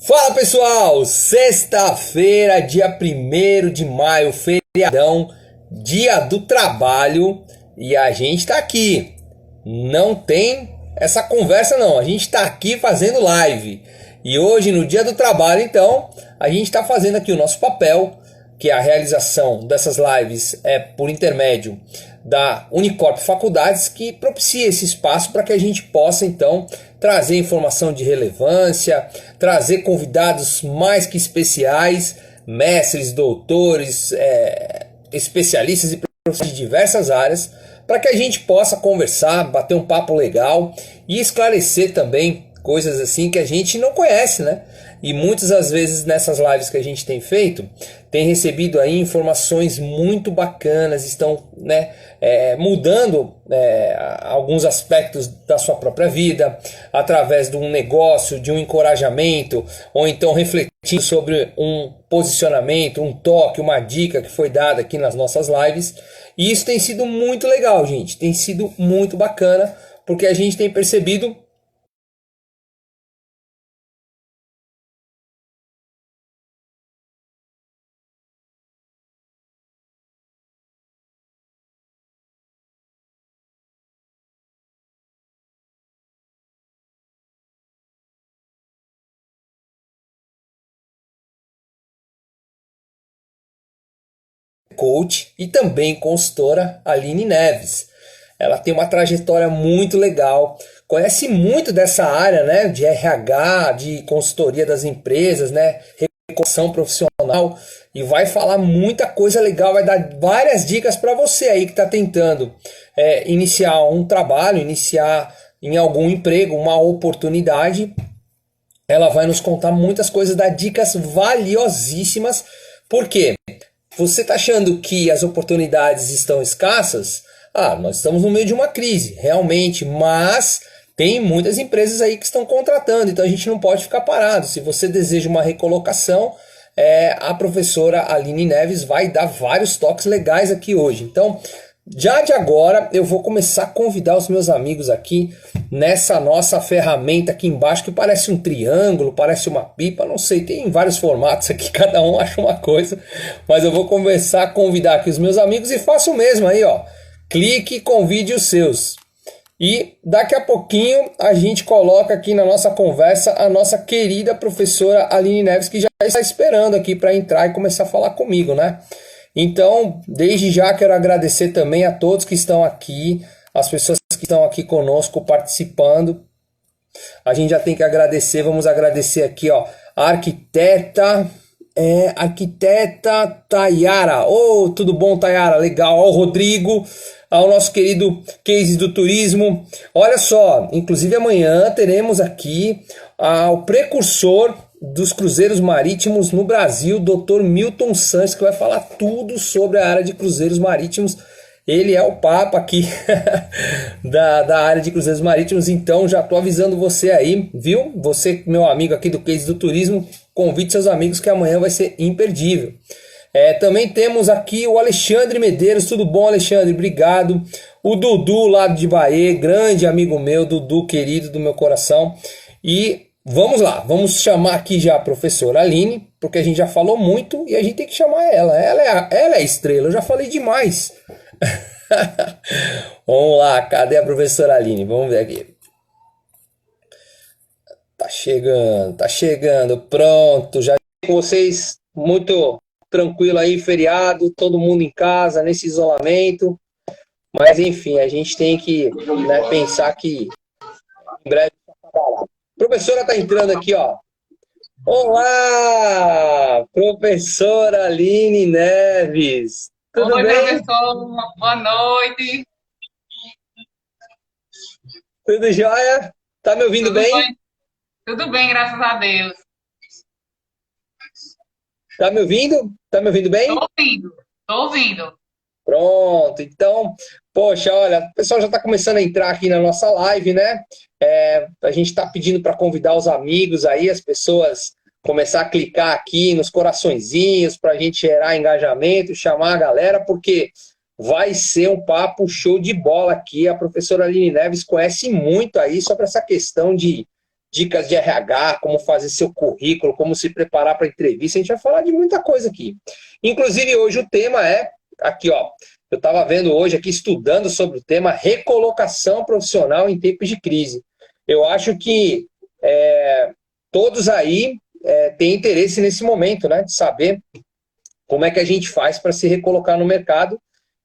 Fala pessoal, sexta-feira, dia 1º de maio, feriadão, dia do trabalho e a gente tá aqui. Não tem essa conversa não, a gente tá aqui fazendo live. E hoje, no dia do trabalho, então, a gente tá fazendo aqui o nosso papel, que é a realização dessas lives por intermédio da Unicorp Faculdades, que propicia esse espaço para que a gente possa então trazer informação de relevância, trazer convidados mais que especiais, mestres, doutores, especialistas e profissionais de diversas áreas, para que a gente possa conversar, bater um papo legal e esclarecer também coisas assim que a gente não conhece, né? E muitas das vezes nessas lives que a gente tem feito, tem recebido aí informações muito bacanas, estão mudando alguns aspectos da sua própria vida, através de um negócio, de um encorajamento, ou então refletindo sobre um posicionamento, um toque, uma dica que foi dada aqui nas nossas lives. E isso tem sido muito legal, gente, tem sido muito bacana, porque a gente tem percebido coach e também consultora Aline Neves. Ela tem uma trajetória muito legal, conhece muito dessa área, né, de RH, de consultoria das empresas, né, recolocação profissional, e vai falar muita coisa legal, vai dar várias dicas para você aí que está tentando iniciar um trabalho, iniciar em algum emprego, uma oportunidade. Ela vai nos contar muitas coisas, dar dicas valiosíssimas. Por quê? Você está achando que as oportunidades estão escassas? Nós estamos no meio de uma crise, realmente, mas tem muitas empresas aí que estão contratando, então a gente não pode ficar parado. Se você deseja uma recolocação, a professora Aline Neves vai dar vários toques legais aqui hoje. Então, já de agora, eu vou começar a convidar os meus amigos aqui nessa nossa ferramenta aqui embaixo, que parece um triângulo, parece uma pipa, não sei, tem vários formatos aqui, cada um acha uma coisa, mas eu vou começar a convidar aqui os meus amigos e faço o mesmo aí, ó. Clique e convide os seus. E daqui a pouquinho a gente coloca aqui na nossa conversa a nossa querida professora Aline Neves, que já está esperando aqui para entrar e começar a falar comigo, né? Então, desde já quero agradecer também a todos que estão aqui, as pessoas que estão aqui conosco participando. A gente já tem que agradecer, vamos agradecer aqui, ó, a arquiteta Tayara. Tudo bom, Tayara? Legal. Ao Rodrigo, ao nosso querido Case do Turismo. Olha só, inclusive amanhã teremos aqui o precursor dos cruzeiros marítimos no Brasil, Dr. Milton Sanches, que vai falar tudo sobre a área de cruzeiros marítimos. Ele é o papa aqui da área de cruzeiros marítimos, então já estou avisando você aí, viu? Você, meu amigo aqui do Case do Turismo, convide seus amigos que amanhã vai ser imperdível. Também temos aqui o Alexandre Medeiros. Tudo bom, Alexandre? Obrado. O Dudu, lá de Bahia, grande amigo meu, Dudu, querido do meu coração. E vamos lá, vamos chamar aqui já a professora Aline, porque a gente já falou muito e a gente tem que chamar ela. Ela é a estrela, eu já falei demais. Vamos lá, cadê a professora Aline? Vamos ver aqui. Tá chegando, pronto. Já com vocês, muito tranquilo aí, feriado, todo mundo em casa, nesse isolamento. Mas enfim, a gente tem que pensar que em breve vai acabar. A professora tá entrando aqui, ó. Olá, professora Aline Neves. Tudo Oi, bem? professor, boa noite. Tudo jóia? Tá me ouvindo Tudo bem? bem? Tudo bem, graças a Deus. Tá me ouvindo? Tá me ouvindo Tô bem? ouvindo, tô ouvindo. Pronto, então, poxa, olha, o pessoal já está começando a entrar aqui na nossa live, né? A gente está pedindo para convidar os amigos aí, as pessoas começar a clicar aqui nos coraçõezinhos para a gente gerar engajamento, chamar a galera, porque vai ser um papo show de bola aqui. A professora Aline Neves conhece muito aí sobre essa questão de dicas de RH, como fazer seu currículo, como se preparar para a entrevista. A gente vai falar de muita coisa aqui. Inclusive, hoje o tema é, aqui ó, eu estava vendo hoje aqui, estudando sobre o tema recolocação profissional em tempos de crise. Eu acho que todos aí têm interesse nesse momento, né, de saber como é que a gente faz para se recolocar no mercado.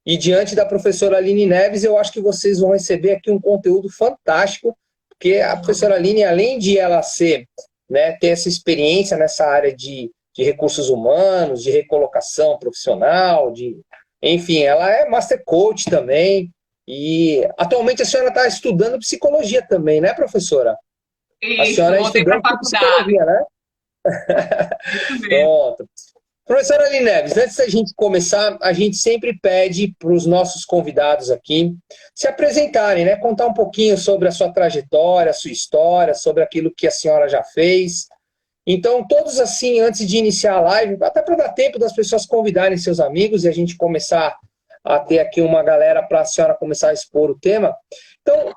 E diante da professora Aline Neves, eu acho que vocês vão receber aqui um conteúdo fantástico, porque a professora Aline, além de ela ser, né, ter essa experiência nessa área de recursos humanos, de recolocação profissional, enfim, ela é Master Coach também. E atualmente a senhora está estudando psicologia também, né, professora? A Isso, senhora é voltei para a estudante de faculdade. psicologia, né? Isso mesmo. Pronto. Professora Aline Neves, antes da gente começar, a gente sempre pede para os nossos convidados aqui se apresentarem, né? Contar um pouquinho sobre a sua trajetória, a sua história, sobre aquilo que a senhora já fez. Então, todos assim, antes de iniciar a live, até para dar tempo das pessoas convidarem seus amigos e a gente começar a ter aqui uma galera para a senhora começar a expor o tema. Então,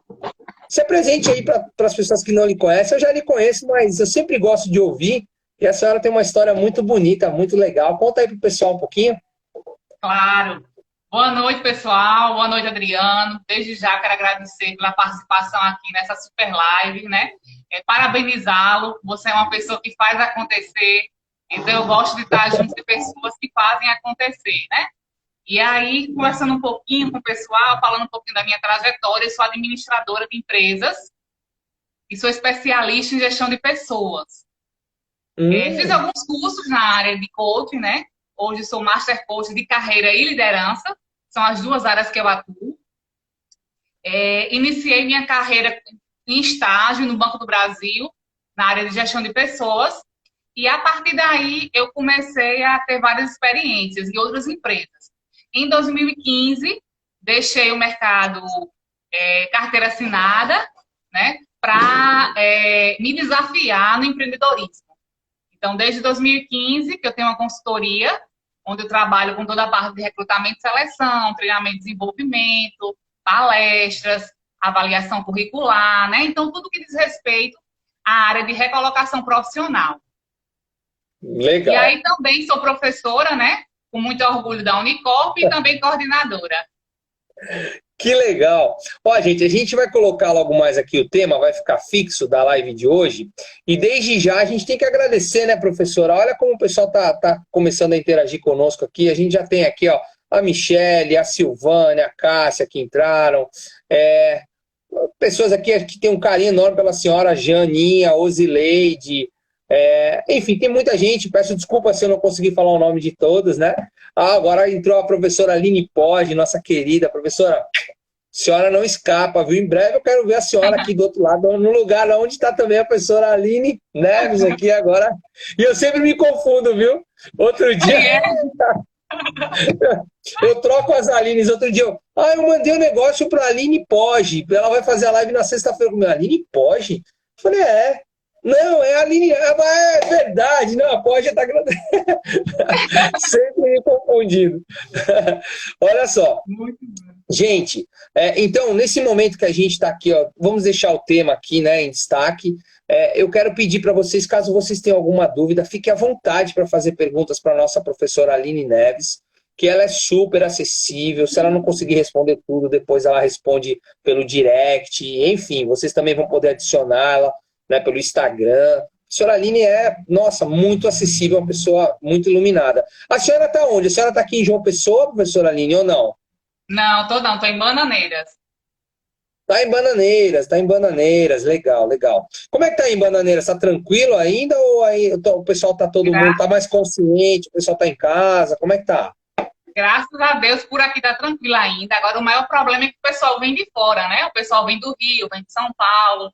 se apresente aí para as pessoas que não lhe conhecem. Eu já lhe conheço, mas eu sempre gosto de ouvir. E a senhora tem uma história muito bonita, muito legal. Conta aí para o pessoal um pouquinho. Claro. Boa noite, pessoal. Boa noite, Adriano. Desde já quero agradecer pela participação aqui nessa super live, né? Parabenizá-lo. Você é uma pessoa que faz acontecer. Então, eu gosto de estar junto de pessoas que fazem acontecer, né? E aí, conversando um pouquinho com o pessoal, falando um pouquinho da minha trajetória, eu sou administradora de empresas e sou especialista em gestão de pessoas. Fiz alguns cursos na área de coaching, né? Hoje sou Master Coach de carreira e liderança. São as duas áreas que eu atuo. Iniciei minha carreira em estágio no Banco do Brasil, na área de gestão de pessoas. E a partir daí eu comecei a ter várias experiências em outras empresas. Em 2015, deixei o mercado carteira assinada, né? Para me desafiar no empreendedorismo. Então, desde 2015, que eu tenho uma consultoria, onde eu trabalho com toda a parte de recrutamento e seleção, treinamento e desenvolvimento, palestras, avaliação curricular, né? Então, tudo que diz respeito à área de recolocação profissional. Legal. E aí também sou professora, né? Com muito orgulho da Unicorp e também coordenadora. Que legal! Ó, gente, a gente vai colocar logo mais aqui o tema, vai ficar fixo da live de hoje. E desde já a gente tem que agradecer, né, professora? Olha como o pessoal tá começando a interagir conosco aqui. A gente já tem aqui, ó, a Michele, a Silvânia, a Cássia que entraram. Pessoas aqui que têm um carinho enorme pela senhora, a Janinha, a Osileide. Enfim, tem muita gente. Peço desculpa se eu não consegui falar o nome de todos, né? Agora entrou a professora Aline Poggi, nossa querida professora. A senhora não escapa, viu? Em breve eu quero ver a senhora aqui do outro lado, no lugar onde está também a professora Aline Neves aqui agora. E eu sempre me confundo, viu? Outro dia... eu troco as Alines. Outro dia eu mandei um negócio para a Aline Poggi. Ela vai fazer a live na sexta-feira comigo. Aline Poggi? Eu falei, não, é a Aline. É verdade, não, a Poggi está grande. Sempre me confundindo. Olha só. Gente, então, nesse momento que a gente está aqui, ó, vamos deixar o tema aqui, né, em destaque. Eu quero pedir para vocês, caso vocês tenham alguma dúvida, fique à vontade para fazer perguntas para a nossa professora Aline Neves, que ela é super acessível. Se ela não conseguir responder tudo, depois ela responde pelo direct. Enfim, vocês também vão poder adicioná-la, né, pelo Instagram. A senhora Aline nossa, muito acessível, uma pessoa muito iluminada. A senhora está onde? A senhora está aqui em João Pessoa, professora Aline, ou não? Não, tô em Bananeiras. Tá em Bananeiras, legal, legal. Como é que tá aí em Bananeiras? Tá tranquilo ainda ou aí o pessoal tá todo mundo, tá mais consciente, o pessoal tá em casa, como é que tá? Graças a Deus, por aqui tá tranquilo ainda. Agora, o maior problema é que o pessoal vem de fora, né? O pessoal vem do Rio, vem de São Paulo.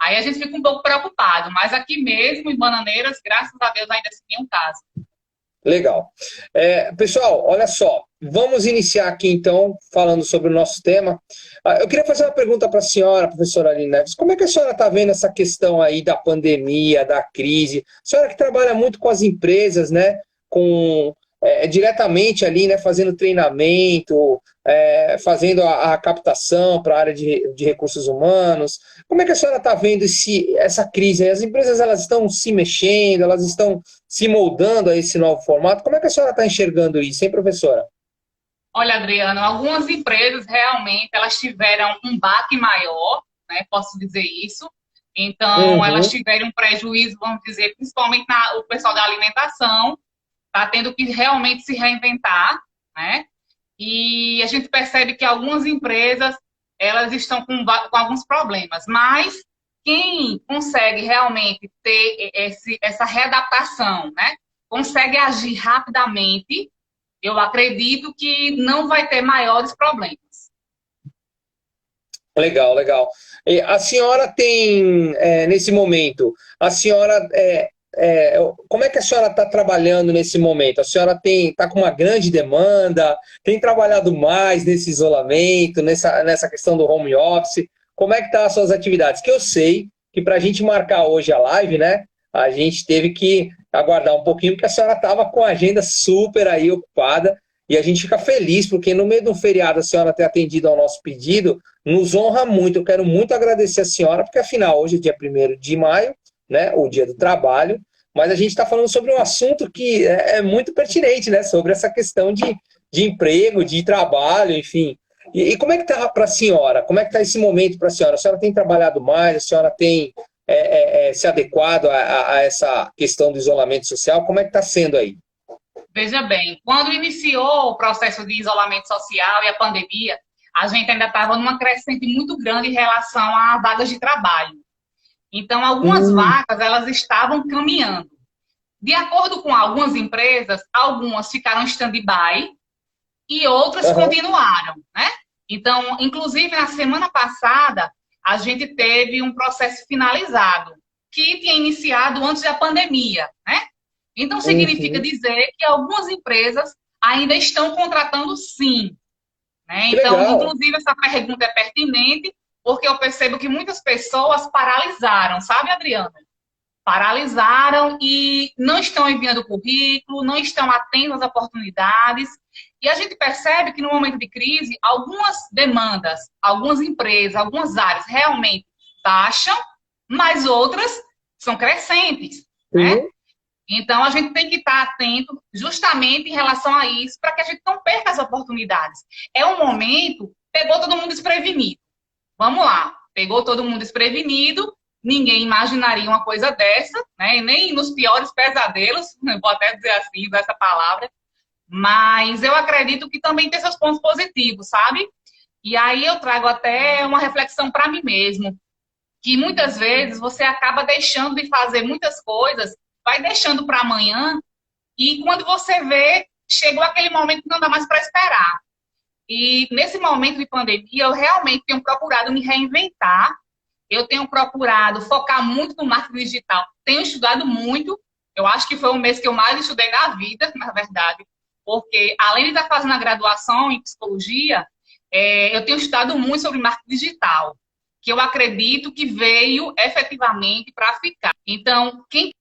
Aí a gente fica um pouco preocupado. Mas aqui mesmo, em Bananeiras, graças a Deus, ainda se tem um caso. Legal. Pessoal, olha só. Vamos iniciar aqui, então, falando sobre o nosso tema. Eu queria fazer uma pergunta para a senhora, professora Aline Neves. Como é que a senhora está vendo essa questão aí da pandemia, da crise? A senhora que trabalha muito com as empresas, né? Com diretamente ali, né, fazendo treinamento, fazendo a captação para a área de recursos humanos. Como é que a senhora está vendo essa crise? As empresas elas estão se mexendo, elas estão se moldando a esse novo formato. Como é que a senhora está enxergando isso, hein, professora? Olha, Adriano, algumas empresas realmente elas tiveram um baque maior, né? Posso dizer isso. Então, elas Uhum. tiveram um prejuízo, vamos dizer, principalmente o pessoal da alimentação, está tendo que realmente se reinventar, né? E a gente percebe que algumas empresas elas estão com alguns problemas, mas quem consegue realmente ter essa readaptação, né? Consegue agir rapidamente, eu acredito que não vai ter maiores problemas. Legal, legal. E a senhora tem, nesse momento, a senhora, como é que a senhora está trabalhando nesse momento? A senhora está com uma grande demanda, tem trabalhado mais nesse isolamento, nessa questão do home office? Como é que estão as suas atividades? Que eu sei que para a gente marcar hoje a live, né, a gente teve que aguardar um pouquinho, porque a senhora estava com a agenda super aí ocupada, e a gente fica feliz, porque no meio de um feriado a senhora ter atendido ao nosso pedido, nos honra muito. Eu quero muito agradecer a senhora, porque afinal, hoje é dia 1º de maio, né, o dia do trabalho, mas a gente está falando sobre um assunto que é muito pertinente, né, sobre essa questão de emprego, de trabalho, enfim. E como é que está para a senhora? Como é que está esse momento para a senhora? A senhora tem trabalhado mais? A senhora tem se adequado a essa questão do isolamento social? Como é que está sendo aí? Veja bem, quando iniciou o processo de isolamento social e a pandemia, a gente ainda estava numa crescente muito grande em relação a vagas de trabalho. Então, algumas Hum, vagas elas estavam caminhando. De acordo com algumas empresas, algumas ficaram em stand-by e outras aham, continuaram, né? Então, inclusive na semana passada, a gente teve um processo finalizado que tinha iniciado antes da pandemia, né? Então, significa uhum. dizer que algumas empresas ainda estão contratando sim, né? Que Então, legal. inclusive, essa pergunta é pertinente, porque eu percebo que muitas pessoas paralisaram, sabe, Adriana? Paralisaram e não estão enviando currículo, não estão atentos às oportunidades. E a gente percebe que no momento de crise, algumas demandas, algumas empresas, algumas áreas realmente baixam, mas outras são crescentes, né? Sim, Então, a gente tem que estar atento justamente em relação a isso, para que a gente não perca as oportunidades. É um momento, pegou todo mundo desprevenido. Vamos lá, pegou todo mundo desprevenido, ninguém imaginaria uma coisa dessa, né? E nem nos piores pesadelos, vou até dizer assim, usar essa palavra, mas eu acredito que também tem seus pontos positivos, sabe? E aí eu trago até uma reflexão para mim mesmo, que muitas vezes você acaba deixando de fazer muitas coisas, vai deixando para amanhã, e quando você vê, chegou aquele momento que não dá mais para esperar. E nesse momento de pandemia, eu realmente tenho procurado me reinventar, eu tenho procurado focar muito no marketing digital, tenho estudado muito, eu acho que foi o mês que eu mais estudei na vida, na verdade, porque além de estar fazendo a graduação em psicologia, eu tenho estudado muito sobre marketing digital, que eu acredito que veio efetivamente para ficar. Então, quem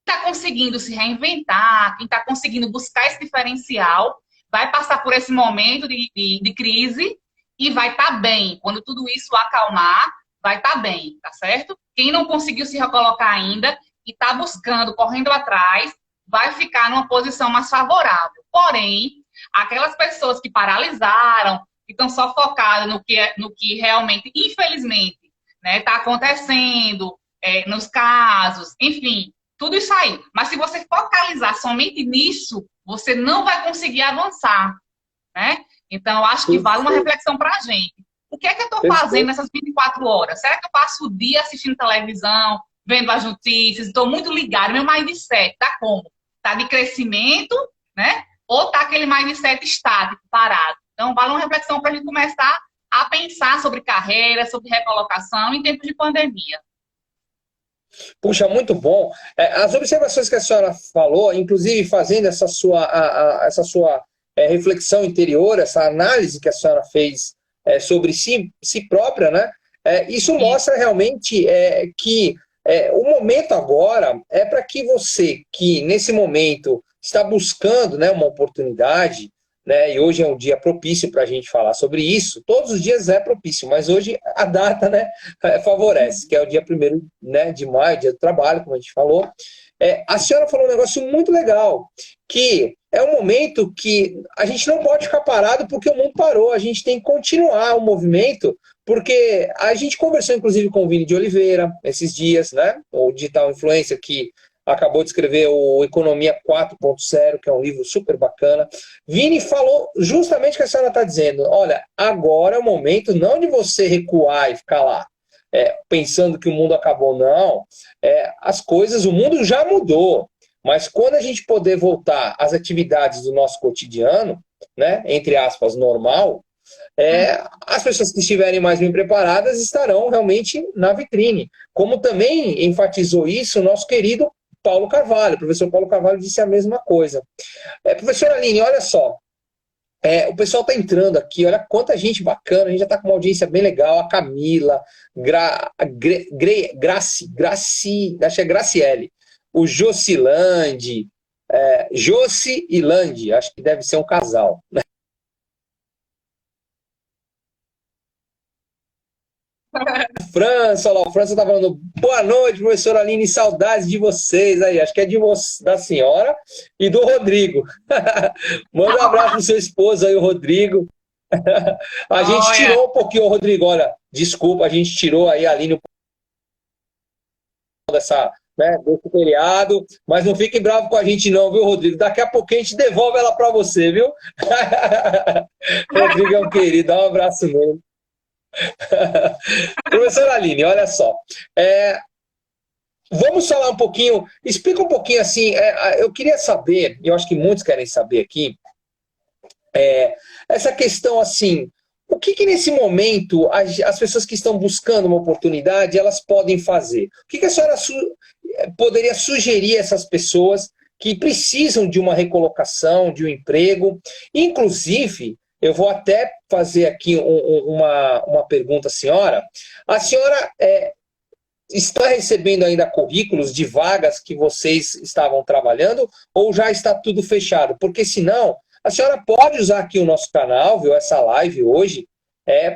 está conseguindo se reinventar, quem está conseguindo buscar esse diferencial, vai passar por esse momento de crise e vai estar bem. Quando tudo isso acalmar, vai estar bem, tá certo? Quem não conseguiu se recolocar ainda e está buscando, correndo atrás, vai ficar numa posição mais favorável. Porém, aquelas pessoas que paralisaram, que estão só focadas no que realmente, infelizmente, está acontecendo, nos casos, enfim, tudo isso aí. Mas se você focalizar somente nisso, você não vai conseguir avançar, né? Então, eu acho que vale uma perfeito, reflexão para a gente. O que é que eu estou fazendo perfeito. nessas 24 horas? Será que eu passo o dia assistindo televisão, vendo as notícias? Estou muito ligado. Meu mindset está como? Está de crescimento, né? Ou está aquele mindset estático, parado? Então, vale uma reflexão para a gente começar a pensar sobre carreira, sobre recolocação em tempos de pandemia. Puxa, muito bom. As observações que a senhora falou, inclusive fazendo essa sua reflexão interior, essa análise que a senhora fez sobre si própria, né? Isso Isso. mostra realmente que O momento agora é para que você, que nesse momento está buscando, né, uma oportunidade, né, e hoje é um dia propício para a gente falar sobre isso, todos os dias é propício, mas hoje a data, né, favorece, que é o dia 1º, né, de maio, dia do trabalho, como a gente falou. A senhora falou um negócio muito legal, que é um momento que a gente não pode ficar parado porque o mundo parou, a gente tem que continuar o movimento, porque a gente conversou inclusive com o Vini de Oliveira esses dias, né? O digital influencer que acabou de escrever o Economia 4.0, que é um livro super bacana. Vini falou justamente o que a senhora está dizendo. Olha, agora é o momento não de você recuar e ficar lá, pensando que o mundo acabou, não. As coisas, o mundo já mudou. Mas quando a gente poder voltar às atividades do nosso cotidiano, né, entre aspas, normal, as pessoas que estiverem mais bem preparadas estarão realmente na vitrine. Como também enfatizou isso o nosso querido Paulo Carvalho. O professor Paulo Carvalho disse a mesma coisa. Professora Aline, olha só. O pessoal está entrando aqui, olha quanta gente bacana, a gente já está com uma audiência bem legal. A Camila, acho que é Graciele, o Jocilande, Josi e Lande, acho que deve ser um casal. França, olha lá, o França está falando, boa noite, professora Aline, saudades de vocês aí, acho que é da senhora e do Rodrigo. Manda um abraço pro seu esposo aí, o Rodrigo. A gente Olha, tirou um pouquinho, Rodrigo, olha, desculpa, a gente tirou aí a Aline dessa, né, desse feriado, mas não fique bravo com a gente não, viu, Rodrigo? Daqui a pouquinho a gente devolve ela para você, viu? Rodrigo é um querido, dá um abraço nele. Professora Aline, olha só. Vamos falar um pouquinho, explica um pouquinho assim. Eu queria saber, eu acho que muitos querem saber aqui, essa questão assim. O que nesse momento as pessoas que estão buscando uma oportunidade elas podem fazer? O que a senhora poderia sugerir a essas pessoas que precisam de uma recolocação, de um emprego? Inclusive, eu vou até fazer aqui uma pergunta à senhora. A senhora está recebendo ainda currículos de vagas que vocês estavam trabalhando ou já está tudo fechado? Porque senão, a senhora pode usar aqui o nosso canal, viu, essa live hoje,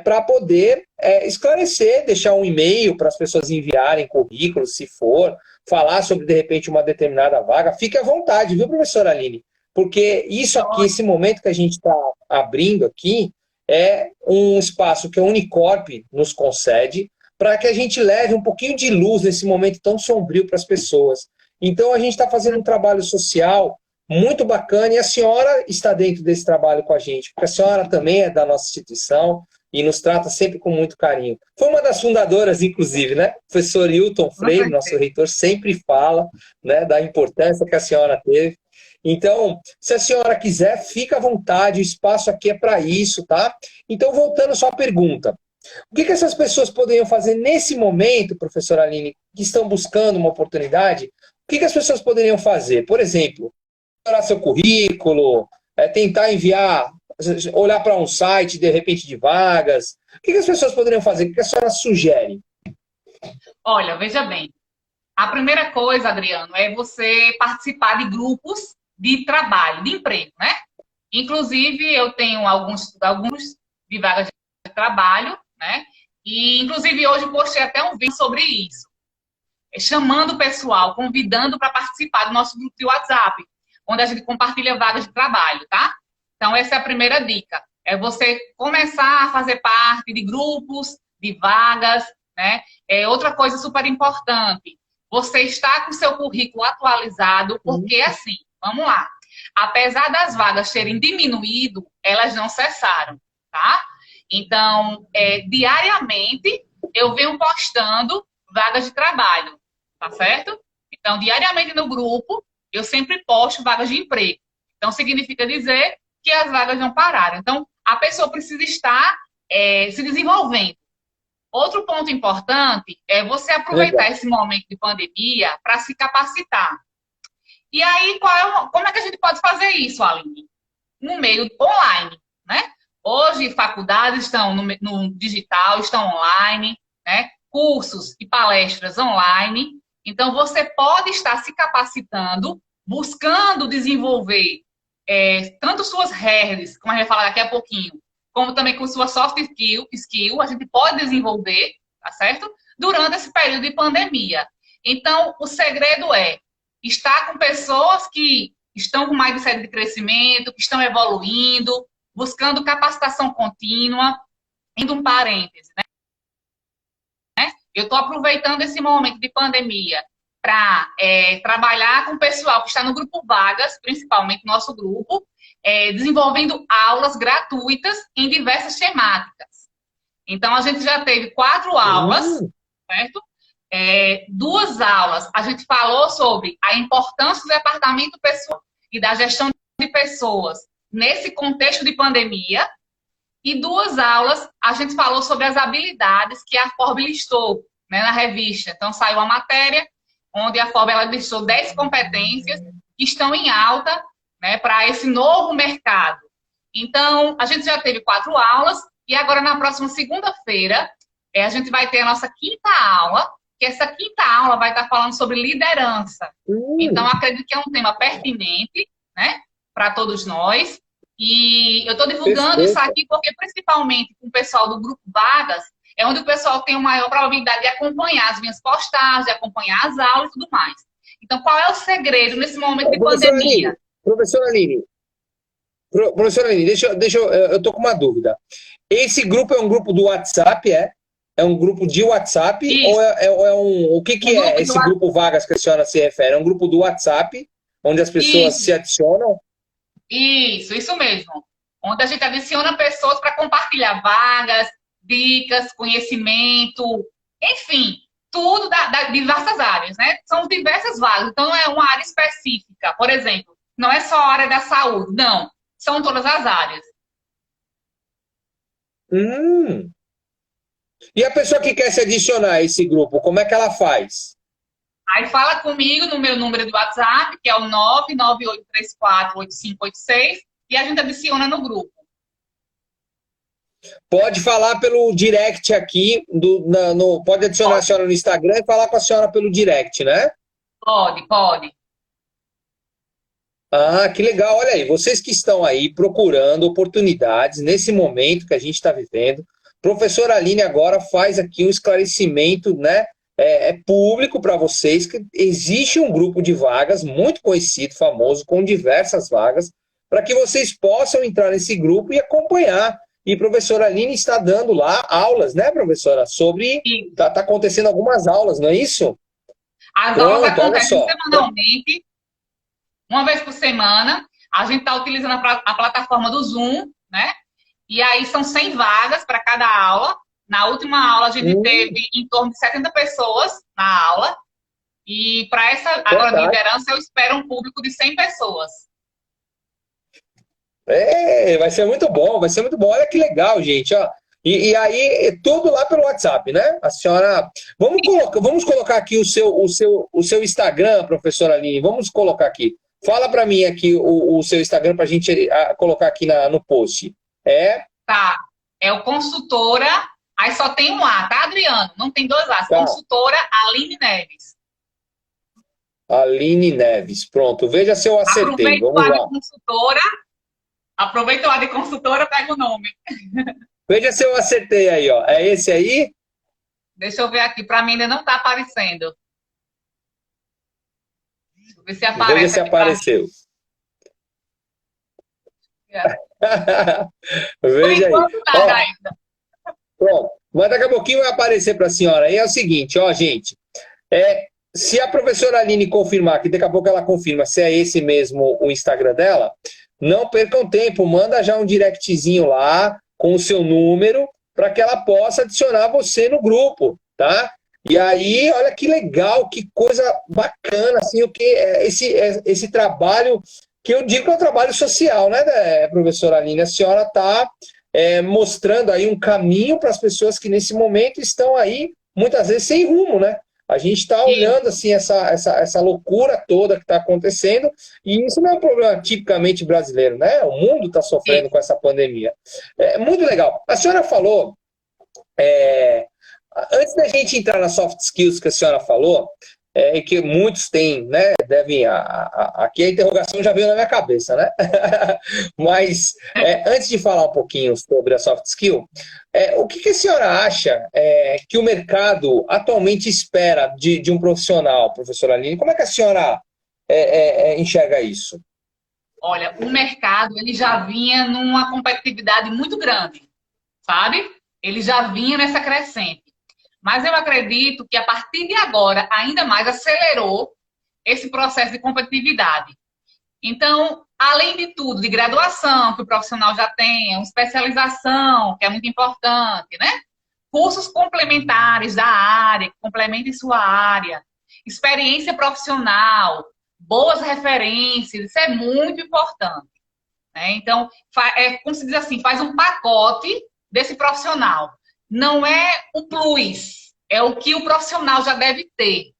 para poder esclarecer, deixar um e-mail para as pessoas enviarem currículos, se for, falar sobre, de repente, uma determinada vaga. Fique à vontade, viu, professora Aline? Porque isso aqui, esse momento que a gente está abrindo aqui, é um espaço que a Unicorp nos concede para que a gente leve um pouquinho de luz nesse momento tão sombrio para as pessoas. Então, a gente está fazendo um trabalho social muito bacana e a senhora está dentro desse trabalho com a gente, porque a senhora também é da nossa instituição e nos trata sempre com muito carinho. Foi uma das fundadoras, inclusive, né? O professor Hilton Freire, nosso reitor, sempre fala, né, da importância que a senhora teve. Então, se a senhora quiser, fica à vontade, o espaço aqui é para isso, tá? Então, voltando só à pergunta. O que essas pessoas poderiam fazer nesse momento, professora Aline, que estão buscando uma oportunidade? O que as pessoas poderiam fazer? Por exemplo, melhorar seu currículo, tentar enviar, olhar para um site, de repente, de vagas. O que as pessoas poderiam fazer? O que a senhora sugere? olha, veja bem. A primeira coisa, Adriano, é você participar de grupos de trabalho, de emprego, né? Inclusive, eu tenho alguns de vagas de trabalho, né? E, inclusive, hoje postei até um vídeo sobre isso. Chamando o pessoal, convidando para participar do nosso grupo de WhatsApp, onde a gente compartilha vagas de trabalho, tá? Então, essa é a primeira dica. É você começar a fazer parte de grupos, de vagas, né? Outra coisa super importante, você está com o seu currículo atualizado, porque assim, vamos lá, apesar das vagas terem diminuído, elas não cessaram, tá? Então, diariamente, eu venho postando vagas de trabalho, tá certo? Então, diariamente no grupo, eu sempre posto vagas de emprego. Então, significa dizer que as vagas não pararam. Então, a pessoa precisa estar se desenvolvendo. Outro ponto importante é você aproveitar esse momento de pandemia para se capacitar. E aí, como é que a gente pode fazer isso, Aline? No meio online, né? Hoje, faculdades estão no digital, estão online, né? Cursos e palestras online. Então, você pode estar se capacitando, buscando desenvolver tanto suas hard, como a gente vai falar daqui a pouquinho, como também com sua soft skill, a gente pode desenvolver, tá certo? Durante esse período de pandemia. Então, o segredo é estar com pessoas que estão com mais mindset de crescimento, que estão evoluindo, buscando capacitação contínua. Indo um parêntese, né? Eu estou aproveitando esse momento de pandemia para trabalhar com o pessoal que está no grupo Vagas, principalmente nosso grupo, desenvolvendo aulas gratuitas em diversas temáticas. Então, a gente já teve 4 aulas, certo? 2 aulas, a gente falou sobre a importância do departamento pessoal e da gestão de pessoas nesse contexto de pandemia. E 2 aulas, a gente falou sobre as habilidades que a Forbes listou, né, na revista. Então, saiu a matéria, onde a Forbes ela listou 10 competências que estão em alta, né, para esse novo mercado. Então, a gente já teve 4 aulas, e agora, na próxima segunda-feira, a gente vai ter a nossa 5ª aula, que essa 5ª aula vai estar falando sobre liderança. Então, acredito que é um tema pertinente, né, para todos nós. E eu estou divulgando isso aqui porque, principalmente com o pessoal do Grupo Vagas, é onde o pessoal tem uma maior probabilidade de acompanhar as minhas postagens, de acompanhar as aulas e tudo mais. Então, qual é o segredo nesse momento de pandemia? Professora Aline, eu estou com uma dúvida. Esse grupo é um grupo do WhatsApp, É um grupo de WhatsApp? Isso. Ou é um... O que é esse grupo Vagas que a senhora se refere? É um grupo do WhatsApp, onde as pessoas se adicionam? Isso mesmo. Onde a gente adiciona pessoas para compartilhar vagas, dicas, conhecimento, enfim, tudo de diversas áreas, né? São diversas vagas, então não é uma área específica. Por exemplo, não é só a área da saúde, não. São todas as áreas. E a pessoa que quer se adicionar a esse grupo, como é que ela faz? Aí fala comigo no meu número do WhatsApp, que é o 998348586, e a gente adiciona no grupo. Pode falar pelo direct aqui, pode adicionar a senhora no Instagram e falar com a senhora pelo direct, né? Pode. Ah, que legal. Olha aí, vocês que estão aí procurando oportunidades nesse momento que a gente está vivendo, professora Aline agora faz aqui um esclarecimento, né? Público para vocês que existe um grupo de vagas muito conhecido, famoso, com diversas vagas, para que vocês possam entrar nesse grupo e acompanhar. E a professora Aline está dando lá aulas, né, professora? Sobre... Tá acontecendo algumas aulas, não é isso? As aulas acontecem semanalmente, uma vez por semana. A gente está utilizando a plataforma do Zoom, né? E aí são 100 vagas para cada aula. Na última aula, a gente teve em torno de 70 pessoas na aula. E para essa aula de liderança, eu espero um público de 100 pessoas. Vai ser muito bom, vai ser muito bom. Olha que legal, gente. Ó. E aí, tudo lá pelo WhatsApp, né? A senhora... Vamos colocar aqui o seu Instagram, professora Aline. Vamos colocar aqui. Fala para mim aqui o seu Instagram para a gente colocar aqui no post. Tá. É o Consultora... Aí só tem um A, tá, Adriano? Não tem 2 As. Tá. Consultora Aline Neves. Aline Neves. Pronto. Veja se eu acertei. Vamos lá. Aproveita o A de consultora, pega o nome. Veja se eu acertei aí, ó. É esse aí? Deixa eu ver aqui. Para mim ainda não tá aparecendo. Deixa eu ver se aparece. Veja se apareceu. Veja aí. Nada ainda. Pronto, mas daqui a pouquinho vai aparecer para a senhora. E é o seguinte, ó, gente. Se a professora Aline confirmar, que daqui a pouco ela confirma se é esse mesmo o Instagram dela, não percam tempo, manda já um directzinho lá com o seu número para que ela possa adicionar você no grupo, tá? E aí, olha que legal, que coisa bacana, assim, o que esse trabalho, que eu digo que é um trabalho social, né, professora Aline? A senhora está mostrando aí um caminho para as pessoas que nesse momento estão aí, muitas vezes, sem rumo, né? A gente está olhando assim, essa loucura toda que está acontecendo, e isso não é um problema tipicamente brasileiro, né? O mundo está sofrendo com essa pandemia. Muito legal. A senhora falou, antes da gente entrar nas soft skills que a senhora falou, e que muitos têm, né? Devem. Aqui a interrogação já veio na minha cabeça, né? Mas antes de falar um pouquinho sobre a soft skill, o que a senhora acha que o mercado atualmente espera de um profissional, professora Aline? Como é que a senhora enxerga isso? Olha, o mercado ele já vinha numa competitividade muito grande, sabe? Ele já vinha nessa crescente. Mas eu acredito que a partir de agora, ainda mais acelerou esse processo de competitividade. Então, além de tudo, de graduação, que o profissional já tem, uma especialização, que é muito importante, né? Cursos complementares da área, que complementem sua área, experiência profissional, boas referências, isso é muito importante. Né? Então, como se diz assim, faz um pacote desse profissional. Não é o plus, é o que o profissional já deve ter.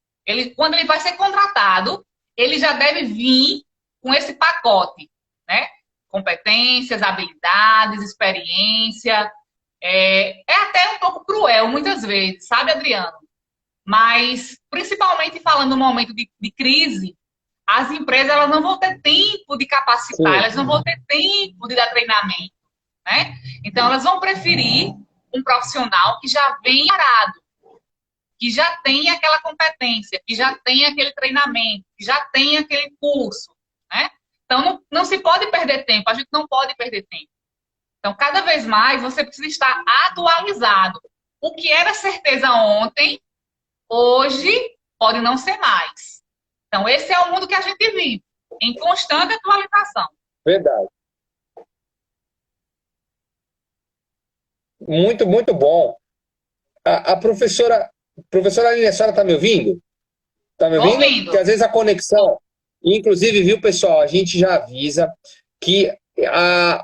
Quando ele vai ser contratado, ele já deve vir com esse pacote, né? Competências, habilidades, experiência. É até um pouco cruel, muitas vezes, sabe, Adriano? Mas, principalmente falando no momento de crise, as empresas elas não vão ter tempo de capacitar, Sim. elas não vão ter tempo de dar treinamento, né? Então, elas vão preferir um profissional que já vem parado, que já tem aquela competência, que já tem aquele treinamento, que já tem aquele curso, né? Então, não se pode perder tempo, a gente não pode perder tempo. Então, cada vez mais, você precisa estar atualizado. O que era certeza ontem, hoje pode não ser mais. Então, esse é o mundo que a gente vive, em constante atualização. Verdade. Muito, muito bom. A professora Aline, a senhora está me ouvindo? Está me Estou ouvindo? ouvindo. Porque às vezes a conexão. Inclusive, viu, pessoal? A gente já avisa que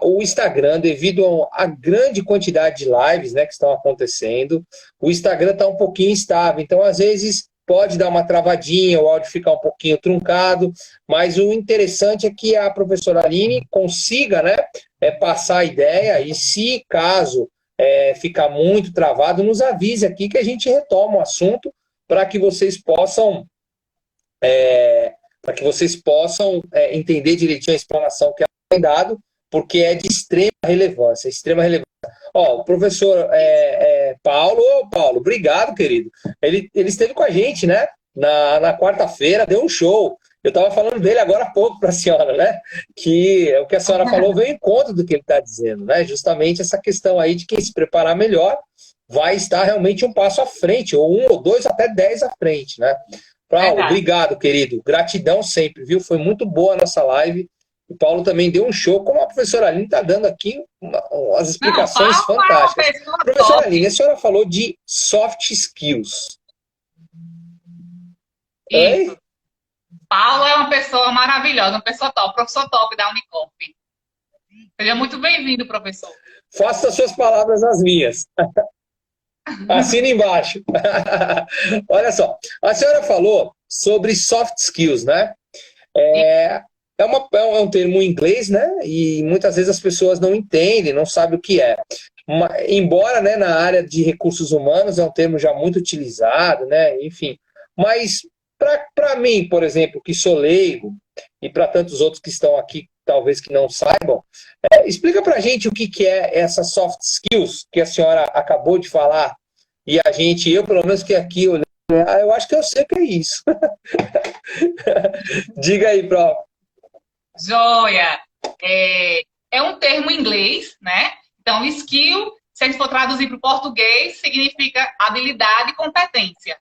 o Instagram, devido à grande quantidade de lives, né, que estão acontecendo, o Instagram está um pouquinho instável. Então, às vezes, pode dar uma travadinha, o áudio ficar um pouquinho truncado, mas o interessante é que a professora Aline consiga, né, passar a ideia e, se caso ficar muito travado, nos avise aqui que a gente retoma o assunto para que vocês possam entender direitinho a explanação que ela tem dado, porque é de extrema relevância, extrema relevância. Ó, o professor Paulo, Paulo, obrigado, querido. Ele esteve com a gente, né? Na quarta-feira, deu um show. Eu estava falando dele agora há pouco para a senhora, né? Que o que a senhora falou veio em conta do que ele está dizendo, né? Justamente essa questão aí de quem se preparar melhor vai estar realmente um passo à frente, ou um, ou dois, até 10 à frente, né? Paulo, obrigado, querido. Gratidão sempre, viu? Foi muito boa a nossa live. O Paulo também deu um show, como a professora Aline está dando aqui umas explicações fantásticas. Professora Aline, a senhora falou de soft skills. Isso. Oi? Paulo é uma pessoa maravilhosa, uma pessoa top, professor top da Unicorp. Seja muito bem-vindo, professor. Faça as suas palavras as minhas. Assina embaixo. Olha só, a senhora falou sobre soft skills, né? É um termo em inglês, né? E muitas vezes as pessoas não entendem, não sabem o que é. Embora, né, na área de recursos humanos é um termo já muito utilizado, né? Enfim, mas para mim, por exemplo, que sou leigo, e para tantos outros que estão aqui, talvez que não saibam, explica para a gente o que é essa soft skills que a senhora acabou de falar, e eu pelo menos que aqui, eu acho que eu sei o que é isso. Diga aí, Pro. Joia! É um termo em inglês, né? Então, skill, se a gente for traduzir para o português, significa habilidade e competência.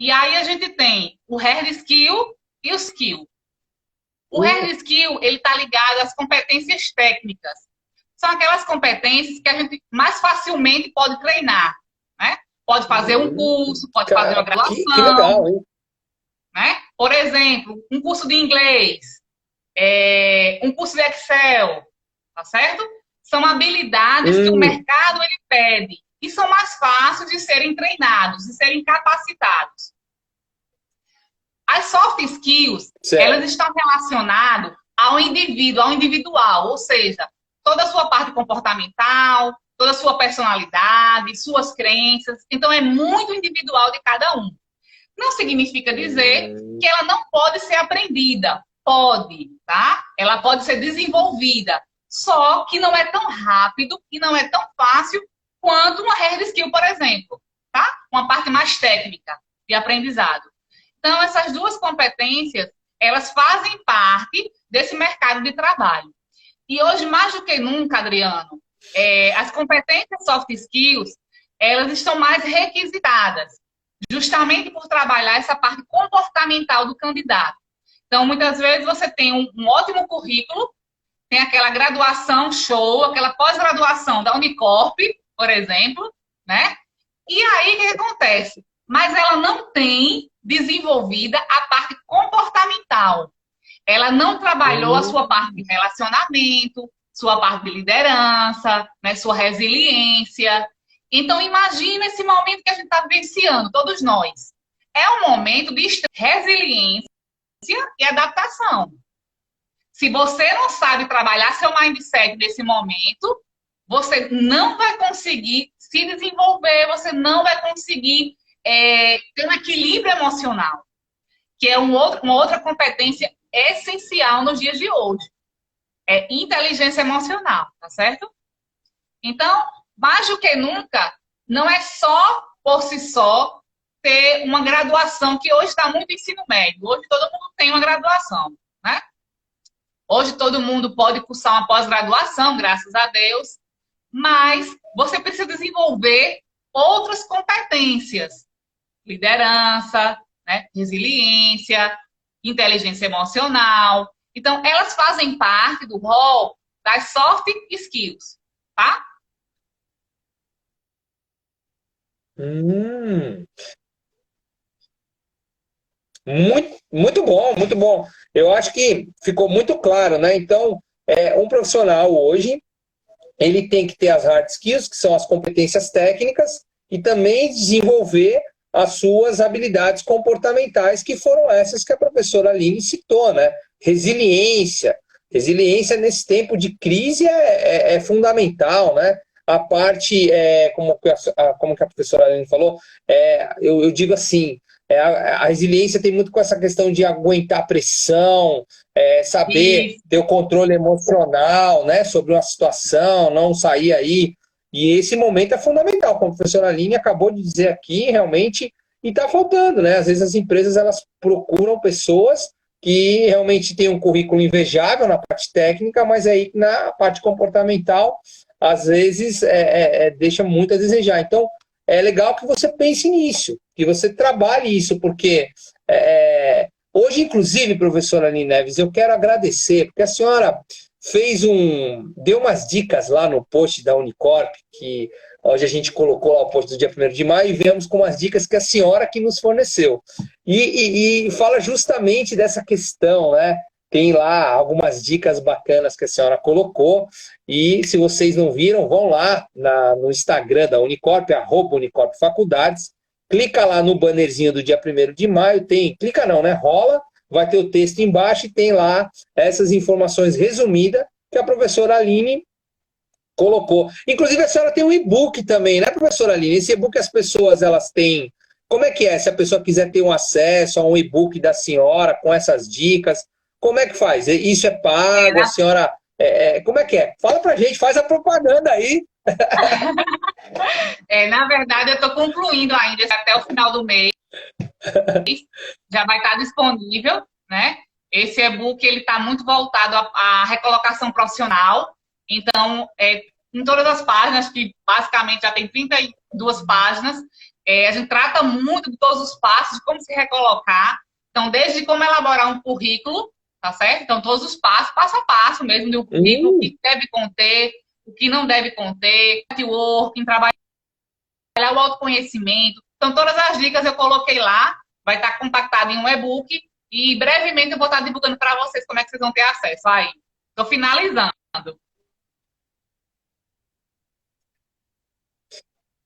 E aí a gente tem o hard skill e o skill. O hard skill, ele está ligado às competências técnicas. São aquelas competências que a gente mais facilmente pode treinar, né? Pode fazer um curso, pode fazer uma graduação. Que legal, hein? Né? Por exemplo, um curso de inglês, um curso de Excel, tá certo? São habilidades que o mercado ele pede e são mais fáceis de serem treinados, de serem capacitados. As soft skills, elas estão relacionadas ao indivíduo, ao individual, ou seja, toda a sua parte comportamental, toda a sua personalidade, suas crenças. Então, é muito individual de cada um. Não significa dizer que ela não pode ser aprendida. Pode, tá? Ela pode ser desenvolvida. Só que não é tão rápido e não é tão fácil quanto uma hard skill, por exemplo, tá? Uma parte mais técnica de aprendizado. Então, essas duas competências, elas fazem parte desse mercado de trabalho. E hoje, mais do que nunca, Adriano, as competências soft skills, elas estão mais requisitadas, justamente por trabalhar essa parte comportamental do candidato. Então, muitas vezes você tem um ótimo currículo, tem aquela graduação show, aquela pós-graduação da Unicorp, por exemplo, né? E aí, o que acontece? Mas ela não tem desenvolvida a parte comportamental. Ela não trabalhou a sua parte de relacionamento, sua parte de liderança, né, sua resiliência. Então, imagina esse momento que a gente está vivenciando, todos nós. É um momento de resiliência e adaptação. Se você não sabe trabalhar seu mindset nesse momento, você não vai conseguir se desenvolver, você não vai conseguir ter um equilíbrio emocional, que é uma outra competência essencial nos dias de hoje. É inteligência emocional, tá certo? Então, mais do que nunca, não é só por si só ter uma graduação, que hoje está muito ensino médio. Hoje todo mundo tem uma graduação, né? Hoje todo mundo pode cursar uma pós-graduação, graças a Deus, mas você precisa desenvolver outras competências. Liderança, né? Resiliência, inteligência emocional. Então, elas fazem parte do rol das soft skills, tá? Hum, muito bom, muito bom. Eu acho que ficou muito claro, né? Então, um profissional hoje, ele tem que ter as hard skills, que são as competências técnicas, e também desenvolver as suas habilidades comportamentais, que foram essas que a professora Aline citou, né? Resiliência. Resiliência nesse tempo de crise é fundamental, né? A parte, como que a professora Aline falou, eu digo assim, a resiliência tem muito com essa questão de aguentar pressão, saber Isso. ter o controle emocional, né, sobre uma situação, não sair aí. E esse momento é fundamental, como a professora Aline acabou de dizer aqui, realmente, e está faltando, né? Às vezes as empresas elas procuram pessoas que realmente têm um currículo invejável na parte técnica, mas aí na parte comportamental, às vezes, deixa muito a desejar. Então, é legal que você pense nisso, que você trabalhe isso, porque hoje, inclusive, professora Aline Neves, eu quero agradecer, porque a senhora deu umas dicas lá no post da Unicorp, que hoje a gente colocou lá o post do dia 1º de maio e vemos com as dicas que a senhora que nos forneceu. E fala justamente dessa questão, né? Tem lá algumas dicas bacanas que a senhora colocou, e se vocês não viram, vão lá no Instagram da Unicorp, @Unicorp Faculdades, clica lá no bannerzinho do dia 1º de maio, clica não, né? Rola, vai ter o texto embaixo e tem lá essas informações resumidas que a professora Aline colocou. Inclusive, a senhora tem um e-book também, né, professora Aline? Esse e-book as pessoas, elas têm... Como é que é? Se a pessoa quiser ter um acesso a um e-book da senhora com essas dicas, como é que faz? Isso é pago? A senhora... como é que é? Fala pra gente, faz a propaganda aí. Na verdade, eu estou concluindo ainda até o final do mês. Já vai estar disponível, né? Esse e-book ele está muito voltado à recolocação profissional. Então, em todas as páginas, que basicamente já tem 32 páginas, a gente trata muito de todos os passos, de como se recolocar. Então, desde como elaborar um currículo, tá certo? Então, todos os passos, passo a passo mesmo do currículo, o que deve conter, o que não deve conter, networking, trabalhar o autoconhecimento. Então, todas as dicas eu coloquei lá, vai estar compactado em um e-book e brevemente eu vou estar divulgando para vocês como é que vocês vão ter acesso aí. Estou finalizando.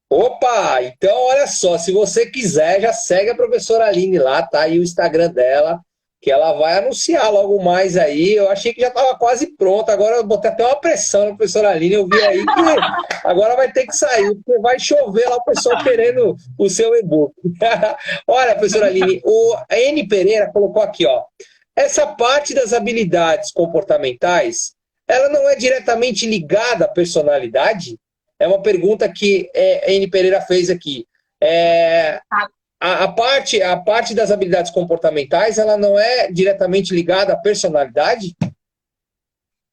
Opa, então olha só, se você quiser, já segue a professora Aline lá, tá aí o Instagram dela, que ela vai anunciar logo mais aí. Eu achei que já estava quase pronta, agora eu botei até uma pressão na professora Aline, eu vi aí que agora vai ter que sair, porque vai chover lá o pessoal querendo o seu e-book. Olha, professora Aline, o N. Pereira colocou aqui, ó, essa parte das habilidades comportamentais, ela não é diretamente ligada à personalidade? É uma pergunta que a N. Pereira fez aqui. É, a parte das habilidades comportamentais, ela não é diretamente ligada à personalidade?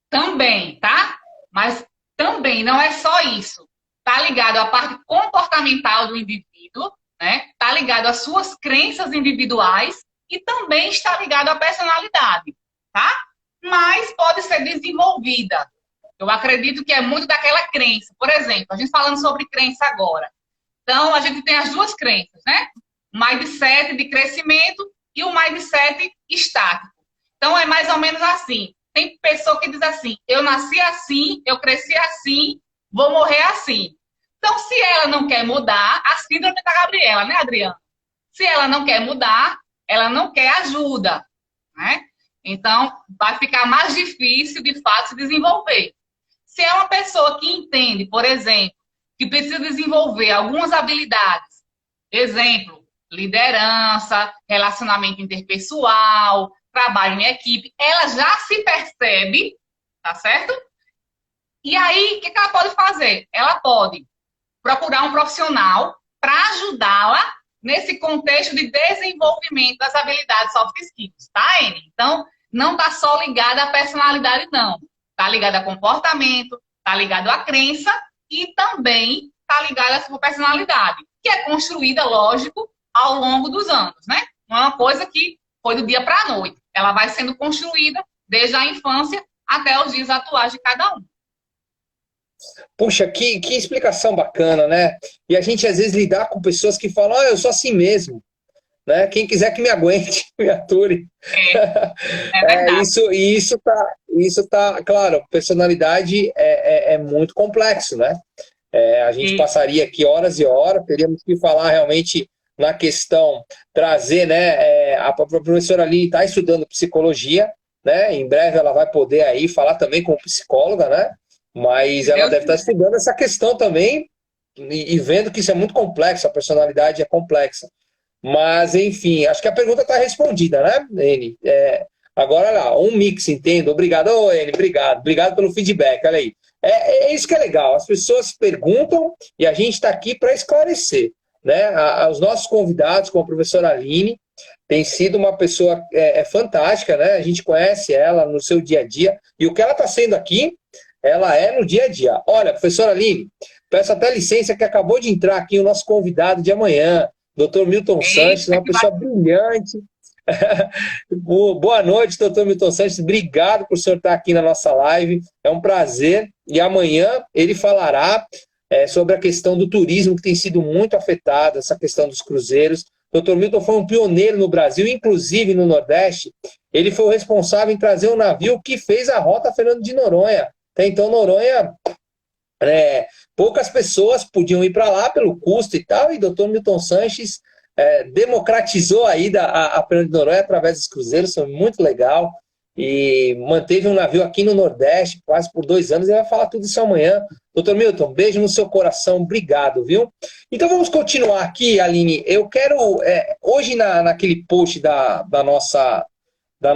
Também, tá? Mas também não é só isso. Tá ligado à parte comportamental do indivíduo, né? Tá ligado às suas crenças individuais e também está ligado à personalidade, tá? Mas pode ser desenvolvida. Eu acredito que é muito daquela crença. Por exemplo, a gente falando sobre crença agora. Então, a gente tem as duas crenças, né? O mindset de crescimento e o mindset estático. Então, é mais ou menos assim. Tem pessoa que diz assim, eu nasci assim, eu cresci assim, vou morrer assim. Então, se ela não quer mudar, a síndrome da Gabriela, né, Adriana? Se ela não quer mudar, ela não quer ajuda, né? Então, vai ficar mais difícil, de fato, se desenvolver. Se é uma pessoa que entende, por exemplo, que precisa desenvolver algumas habilidades, exemplo, liderança, relacionamento interpessoal, trabalho em equipe, ela já se percebe, tá certo? E aí, o que ela pode fazer? Ela pode procurar um profissional para ajudá-la nesse contexto de desenvolvimento das habilidades soft skills, tá, Anne? Então, não está só ligada à personalidade, não. Está ligada a comportamento, está ligado à crença e também está ligada à sua personalidade, que é construída, lógico, ao longo dos anos, né? Não é uma coisa que foi do dia para a noite. Ela vai sendo construída desde a infância até os dias atuais de cada um. Puxa, que explicação bacana, né? E a gente às vezes lidar com pessoas que falam, eu sou assim mesmo, né? Quem quiser que me aguente, me ature. É verdade. Isso tá, claro, personalidade é muito complexo, né? A gente E, passaria aqui horas e horas, teríamos que falar realmente na questão, trazer, né? A professora Aline está estudando psicologia, né? Em breve ela vai poder aí falar também como psicóloga, né? Mas ela Deus deve estar estudando essa questão também e vendo que isso é muito complexo, a personalidade é complexa. Mas, enfim, acho que a pergunta está respondida, né, Eni? Agora lá, um mix, entendo. Obrigado, Eni, obrigado. Obrigado pelo feedback, olha aí. É isso que é legal, as pessoas perguntam e a gente está aqui para esclarecer. Né? Os nossos convidados, como a professora Aline, tem sido uma pessoa fantástica, né? A gente conhece ela no seu dia a dia e o que ela está sendo aqui, ela é no dia a dia. Olha, professora Aline, peço até licença que acabou de entrar aqui o nosso convidado de amanhã, Dr. Milton Sanches, Eita, uma pessoa brilhante. Boa noite, doutor Milton Sanches. Obrigado por o senhor estar aqui na nossa live. É um prazer. E amanhã ele falará sobre a questão do turismo, que tem sido muito afetado, essa questão dos cruzeiros. Dr. Milton foi um pioneiro no Brasil, inclusive no Nordeste. Ele foi o responsável em trazer um navio que fez a rota Fernando de Noronha. Até então, Noronha, poucas pessoas podiam ir para lá pelo custo e tal, e Dr. Milton Sanches democratizou aí a Fernando de Noronha através dos cruzeiros, foi muito legal, e manteve um navio aqui no Nordeste quase por 2 anos, e vai falar tudo isso amanhã. Dr. Milton, beijo no seu coração, obrigado, viu? Então vamos continuar aqui, Aline. Eu quero, hoje naquele post da nossa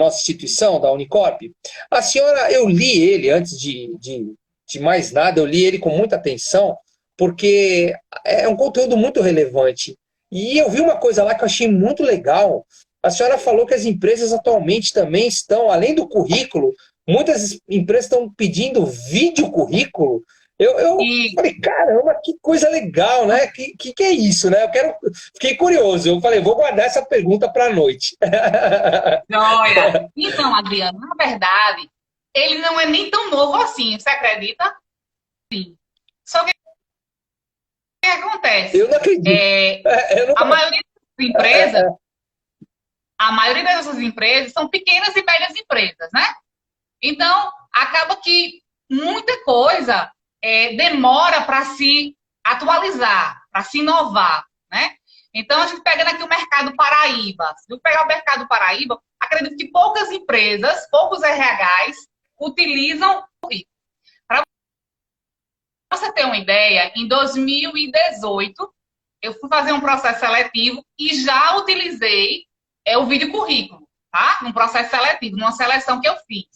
instituição, da Unicorp, a senhora, eu li ele antes de mais nada, eu li ele com muita atenção, porque é um conteúdo muito relevante. E eu vi uma coisa lá que eu achei muito legal. A senhora falou que as empresas atualmente também estão, além do currículo, muitas empresas estão pedindo vídeo currículo. Eu e falei, caramba, que coisa legal, né? Que é isso, né? Fiquei curioso. Eu falei, vou guardar essa pergunta para a noite. joia. Então, Adriano, na verdade, ele não é nem tão novo assim, você acredita? Sim. Só que o que Eu acontece? não acredito. Eu A não... maioria das empresas, a maioria das nossas empresas são pequenas e médias empresas, né? Então, acaba que muita coisa demora para se atualizar, para se inovar, né? Então, a gente pegando aqui o mercado Paraíba. Se eu pegar o mercado Paraíba, acredito que poucas empresas, poucos RHs utilizam currículo. Para você ter uma ideia, em 2018, eu fui fazer um processo seletivo e já utilizei o vídeo currículo, tá? Num processo seletivo, numa seleção que eu fiz.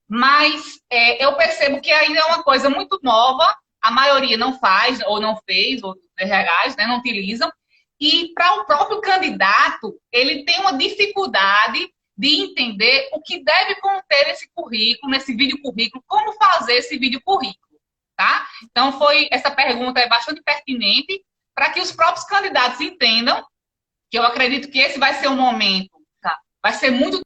Mas eu percebo que ainda é uma coisa muito nova, a maioria não faz, ou não fez, ou os RHs, né, não utilizam. E para o próprio candidato, ele tem uma dificuldade de entender o que deve conter esse currículo, nesse vídeo currículo, como fazer esse vídeo currículo, tá? Então, essa pergunta é bastante pertinente para que os próprios candidatos entendam, que eu acredito que esse vai ser um momento, tá? Vai ser muito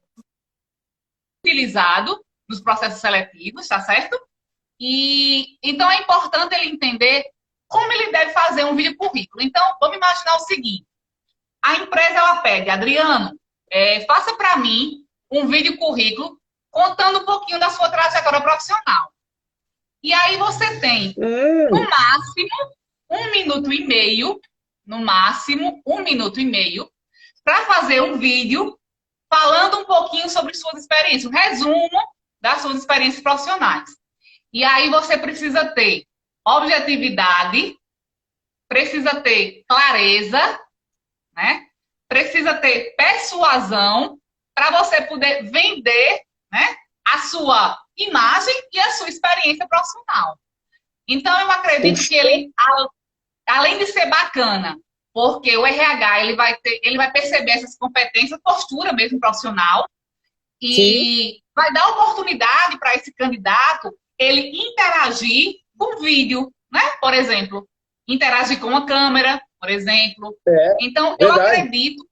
utilizado nos processos seletivos, tá certo? E então é importante ele entender como ele deve fazer um vídeo currículo. Então, vamos imaginar o seguinte: a empresa ela pede, Adriano, faça para mim um vídeo currículo contando um pouquinho da sua trajetória profissional. E aí você tem, no máximo, 1 minuto e meio, no máximo, 1 minuto e meio, para fazer um vídeo falando um pouquinho sobre suas experiências, um resumo das suas experiências profissionais. E aí você precisa ter objetividade, precisa ter clareza, né? Precisa ter persuasão para você poder vender, né, a sua imagem e a sua experiência profissional. Então, eu acredito que ele, além de ser bacana, porque o RH ele vai perceber essas competências, postura mesmo profissional, e Sim. vai dar oportunidade para esse candidato ele interagir com o vídeo, né? Por exemplo, interagir com a câmera, por exemplo. Então, eu acredito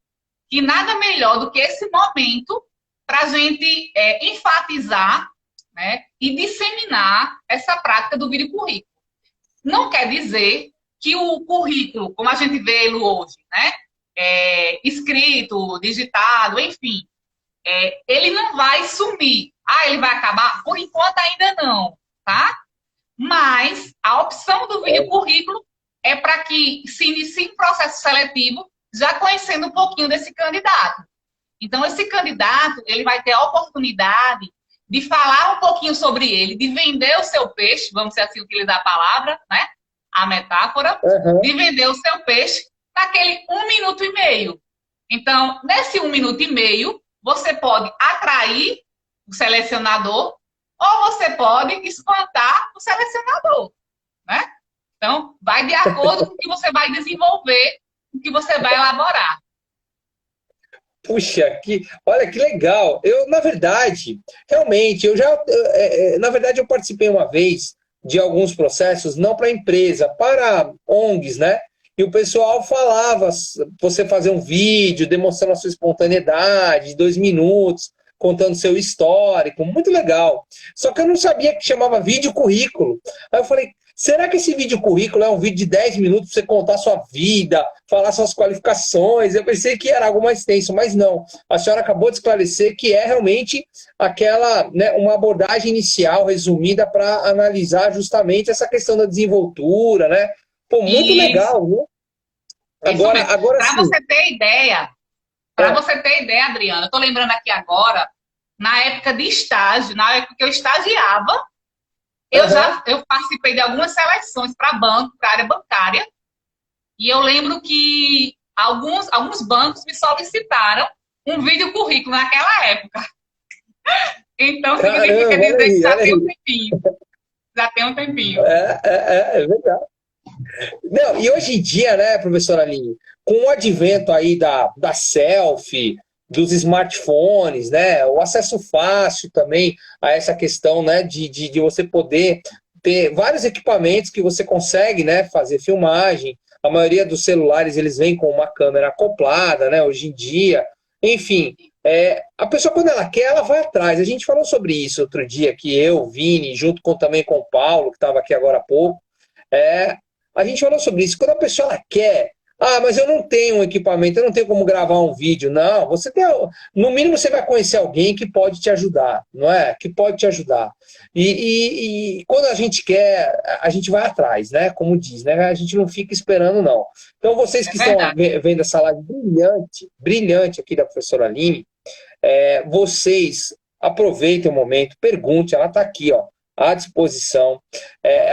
que nada melhor do que esse momento para a gente enfatizar, né, e disseminar essa prática do vídeo currículo. Não quer dizer que o currículo, como a gente vê ele hoje, né, escrito, digitado, enfim, ele não vai sumir. Ele vai acabar? Por enquanto ainda não, tá? Mas a opção do vídeo currículo é para que se inicie um processo seletivo já conhecendo um pouquinho desse candidato. Então, esse candidato, ele vai ter a oportunidade de falar um pouquinho sobre ele, de vender o seu peixe, vamos assim utilizar a palavra, né? A metáfora, de vender o seu peixe naquele 1 minuto e meio. Então, nesse 1 minuto e meio, você pode atrair o selecionador ou você pode espantar o selecionador, né? Então, vai de acordo com o que você vai desenvolver, com o que você vai elaborar. Puxa, olha que legal. Na verdade, realmente, na verdade, eu participei uma vez de alguns processos, não para empresa, para ONGs, né? E o pessoal falava, você fazer um vídeo demonstrando a sua espontaneidade, 2 minutos, contando seu histórico, muito legal. Só que eu não sabia que chamava vídeo currículo. Aí eu falei, será que esse vídeo currículo é um vídeo de 10 minutos para você contar a sua vida, falar suas qualificações? Eu pensei que era algo mais extenso, mas não. A senhora acabou de esclarecer que é realmente aquela, né, uma abordagem inicial, resumida, para analisar justamente essa questão da desenvoltura, né? Pô, muito legal, viu? Agora para você ter ideia, Adriana, eu estou lembrando aqui agora, na época de estágio, na época que eu estagiava, eu participei de algumas seleções para banco, para área bancária, e eu lembro que alguns bancos me solicitaram um vídeo currículo naquela época. Então, significa dizer que já tem um tempinho. Já tem um tempinho. É verdade. Não, e hoje em dia, né, professora Aline, com o advento aí da selfie, dos smartphones, né, o acesso fácil também a essa questão, né, de você poder ter vários equipamentos que você consegue, né, fazer filmagem. A maioria dos celulares, eles vêm com uma câmera acoplada, né, hoje em dia. Enfim, a pessoa, quando ela quer, ela vai atrás. A gente falou sobre isso outro dia, que eu, Vini, junto também com o Paulo, que estava aqui agora há pouco, a gente falou sobre isso. Quando a pessoa ela quer, Ah, mas eu não tenho um equipamento, eu não tenho como gravar um vídeo. Não, você tem, no mínimo você vai conhecer alguém que pode te ajudar, não é? Que pode te ajudar. E quando a gente quer, a gente vai atrás, né? Como diz, né? A gente não fica esperando, não. Então, vocês É que estão verdade. vendo essa live brilhante, brilhante aqui da professora Aline, vocês aproveitem o momento, pergunte, ela está aqui, ó, à disposição.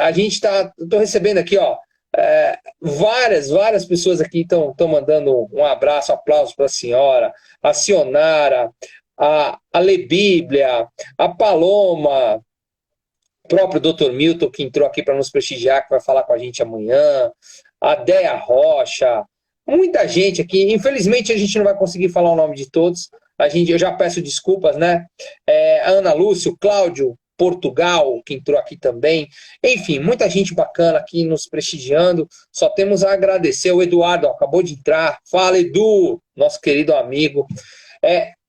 A gente está, estou recebendo aqui, ó, várias pessoas aqui estão mandando um abraço, aplausos para a Sionara, a Lebíblia, a Paloma, o próprio Dr. Milton, que entrou aqui para nos prestigiar, que vai falar com a gente amanhã, a Déia Rocha, muita gente aqui. Infelizmente, a gente não vai conseguir falar o nome de todos. Eu já peço desculpas, né? A Ana Lúcia, o Cláudio Portugal, que entrou aqui também. Enfim, muita gente bacana aqui nos prestigiando. Só temos a agradecer. O Eduardo acabou de entrar. Fala, Edu, nosso querido amigo.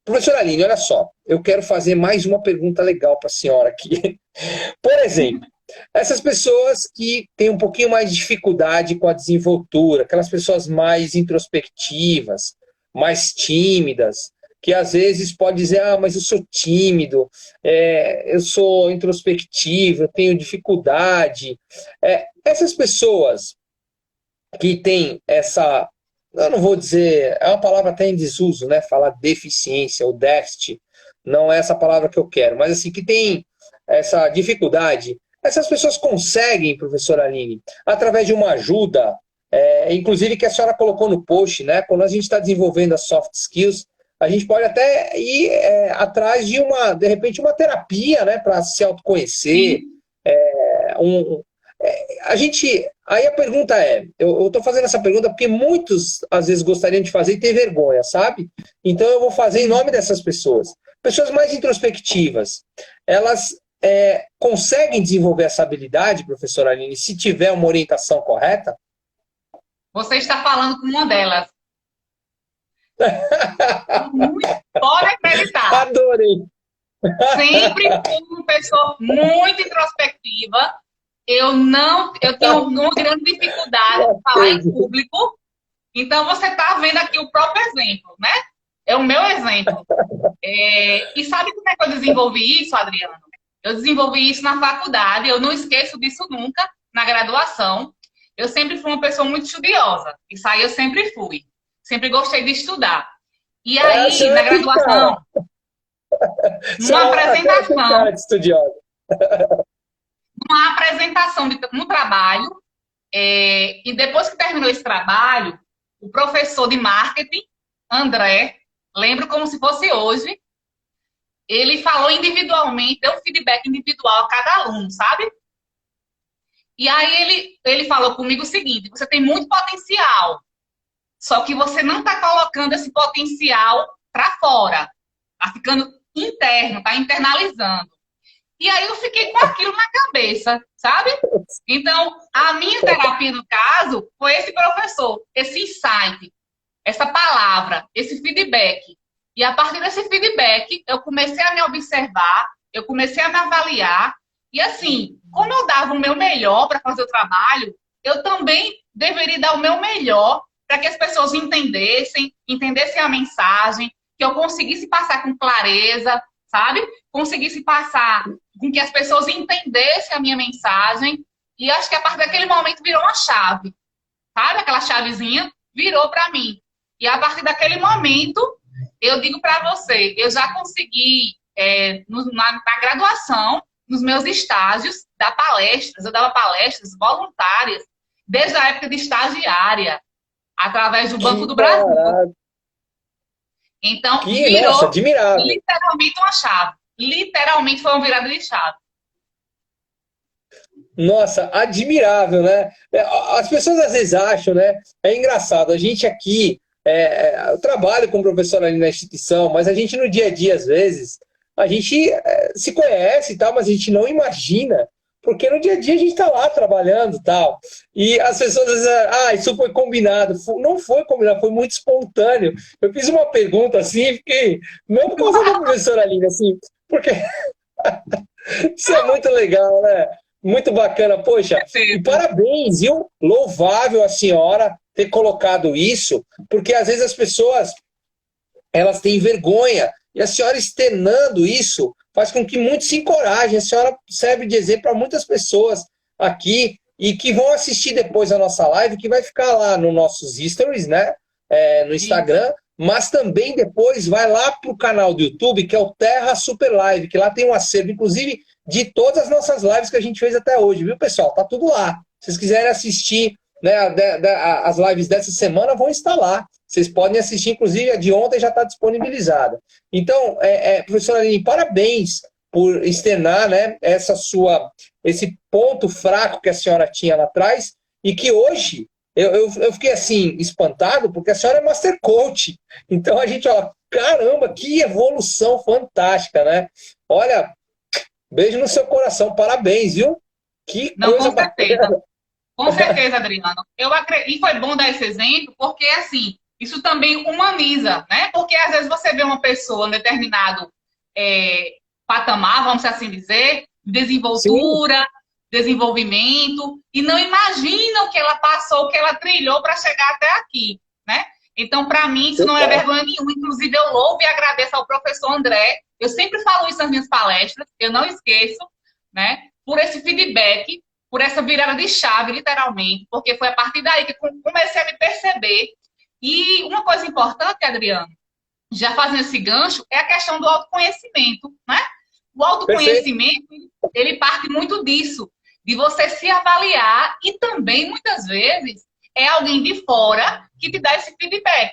Professora Aline, olha só. Eu quero fazer mais uma pergunta legal para a senhora aqui. Por exemplo, essas pessoas que têm um pouquinho mais de dificuldade com a desenvoltura, aquelas pessoas mais introspectivas, mais tímidas, que às vezes pode dizer, ah, mas eu sou tímido, eu sou introspectivo, eu tenho dificuldade. Essas pessoas que têm essa, eu não vou dizer, é uma palavra até em desuso, né? Falar deficiência ou déficit, não é essa palavra que eu quero, mas assim, que tem essa dificuldade, essas pessoas conseguem, professora Aline, através de uma ajuda, inclusive que a senhora colocou no post, né? Quando a gente está desenvolvendo as soft skills, a gente pode até ir atrás de de repente, uma terapia, né? Para se autoconhecer. Sim. Aí a pergunta eu estou fazendo essa pergunta porque muitos, às vezes, gostariam de fazer e ter vergonha, sabe? Então eu vou fazer em nome dessas pessoas. Pessoas mais introspectivas, elas conseguem desenvolver essa habilidade, professora Aline, se tiver uma orientação correta? Você está falando com uma delas. Pode acreditar. Adorei! Sempre fui uma pessoa muito introspectiva. Eu tenho uma grande dificuldade de falar em público. Então, você está vendo aqui o próprio exemplo, né? É o meu exemplo. E sabe como é que eu desenvolvi isso, Adriano? Eu desenvolvi isso na faculdade, eu não esqueço disso nunca, na graduação. Eu sempre fui uma pessoa muito estudiosa. Isso aí eu sempre fui. Sempre gostei de estudar. E aí, na graduação, numa apresentação, no trabalho, e depois que terminou esse trabalho, o professor de marketing, André, lembro como se fosse hoje, ele falou individualmente, deu feedback individual a cada aluno, sabe? E aí ele falou comigo o seguinte, você tem muito potencial, só que você não está colocando esse potencial para fora, está ficando interno, está internalizando. E aí eu fiquei com aquilo na cabeça, sabe? Então, a minha terapia, no caso, foi esse professor, esse insight, essa palavra, esse feedback. E a partir desse feedback, eu comecei a me observar, eu comecei a me avaliar. E assim, como eu dava o meu melhor para fazer o trabalho, eu também deveria dar o meu melhor para que as pessoas entendessem a mensagem, que eu conseguisse passar com clareza, sabe? Conseguisse passar com que as pessoas entendessem a minha mensagem. E acho que a partir daquele momento virou uma chave, sabe? Aquela chavezinha virou para mim. E a partir daquele momento, eu digo para você, eu já consegui, na graduação, nos meus estágios, dar palestras. Eu dava palestras voluntárias, desde a época de estagiária, através do Banco do Brasil. Então, virou literalmente uma chave. Literalmente foi uma virada de chave. Nossa, admirável, né? As pessoas às vezes acham, né? É engraçado, a gente aqui, eu trabalho com professor ali na instituição, mas a gente no dia a dia, às vezes, a gente se conhece e tal, mas a gente não imagina, porque no dia a dia a gente está lá trabalhando e tal. E as pessoas dizem, isso foi combinado. Não foi combinado, foi muito espontâneo. Eu fiz uma pergunta assim, fiquei, não por causa da professora Aline, assim, porque isso é muito legal, né? Muito bacana, poxa, e parabéns, viu? Louvável a senhora ter colocado isso, porque às vezes as pessoas elas têm vergonha, e a senhora externando isso faz com que muitos se encorajem. A senhora serve de exemplo para muitas pessoas aqui e que vão assistir depois a nossa live, que vai ficar lá nos nossos stories, né? No Instagram, mas também depois vai lá para o canal do YouTube, que é o Terra Super Live, que lá tem um acervo, inclusive, de todas as nossas lives que a gente fez até hoje, viu, pessoal? Tá tudo lá. Se vocês quiserem assistir, né, as lives dessa semana, vão estar lá. Vocês podem assistir, inclusive, a de ontem já está disponibilizada. Então, professora Aline, parabéns por externar, né, esse ponto fraco que a senhora tinha lá atrás e que hoje eu fiquei assim espantado porque a senhora é Master Coach. Então a gente, ó, caramba, que evolução fantástica, né? Olha, beijo no seu coração, parabéns, viu? Que Não, coisa com certeza. bacana. Com certeza, Adriano. E foi bom dar esse exemplo, porque assim, isso também humaniza, né? Porque às vezes você vê uma pessoa em determinado patamar, vamos assim dizer, desenvoltura, sim, desenvolvimento, e não imagina o que ela passou, o que ela trilhou para chegar até aqui, né? Então, para mim, isso não é vergonha nenhuma. Inclusive, eu louvo e agradeço ao professor André. Eu sempre falo isso nas minhas palestras, eu não esqueço, né? Por esse feedback, por essa virada de chave, literalmente, porque foi a partir daí que comecei a me perceber. E uma coisa importante, Adriano, já fazendo esse gancho, é a questão do autoconhecimento, né? O autoconhecimento, ele parte muito disso, de você se avaliar e também, muitas vezes, é alguém de fora que te dá esse feedback.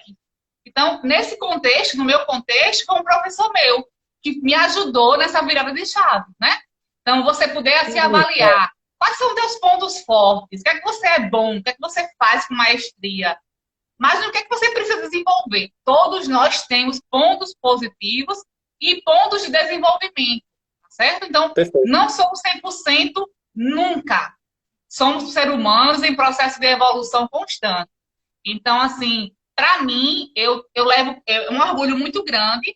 Então, nesse contexto, no meu contexto, foi um professor meu que me ajudou nessa virada de chave, né? Então, você puder se avaliar. Quais são os teus pontos fortes? O que é que você é bom? O que é que você faz com maestria? Mas o que é que você precisa desenvolver? Todos nós temos pontos positivos e pontos de desenvolvimento, certo? Então, não somos 100% nunca. Somos seres humanos em processo de evolução constante. Então, assim, para mim, eu levo um orgulho muito grande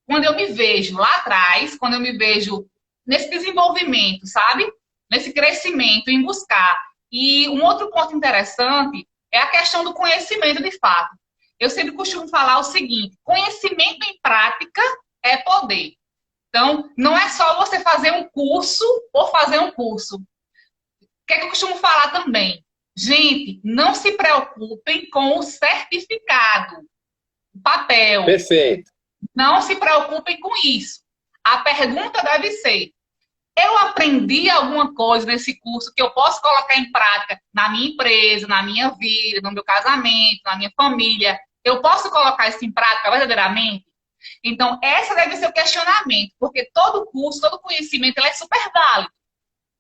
quando eu me vejo lá atrás, quando eu me vejo nesse desenvolvimento, sabe? Nesse crescimento, em buscar. E um outro ponto interessante é a questão do conhecimento de fato. Eu sempre costumo falar o seguinte: conhecimento em prática é poder. Então, não é só você fazer um curso ou fazer um curso. O que é que eu costumo falar também? Gente, não se preocupem com o certificado, o papel. Perfeito. Não se preocupem com isso. A pergunta deve ser: eu aprendi alguma coisa nesse curso que eu posso colocar em prática na minha empresa, na minha vida, no meu casamento, na minha família? Eu posso colocar isso em prática verdadeiramente? Então, essa deve ser o questionamento, porque todo curso, todo conhecimento, ele é super válido.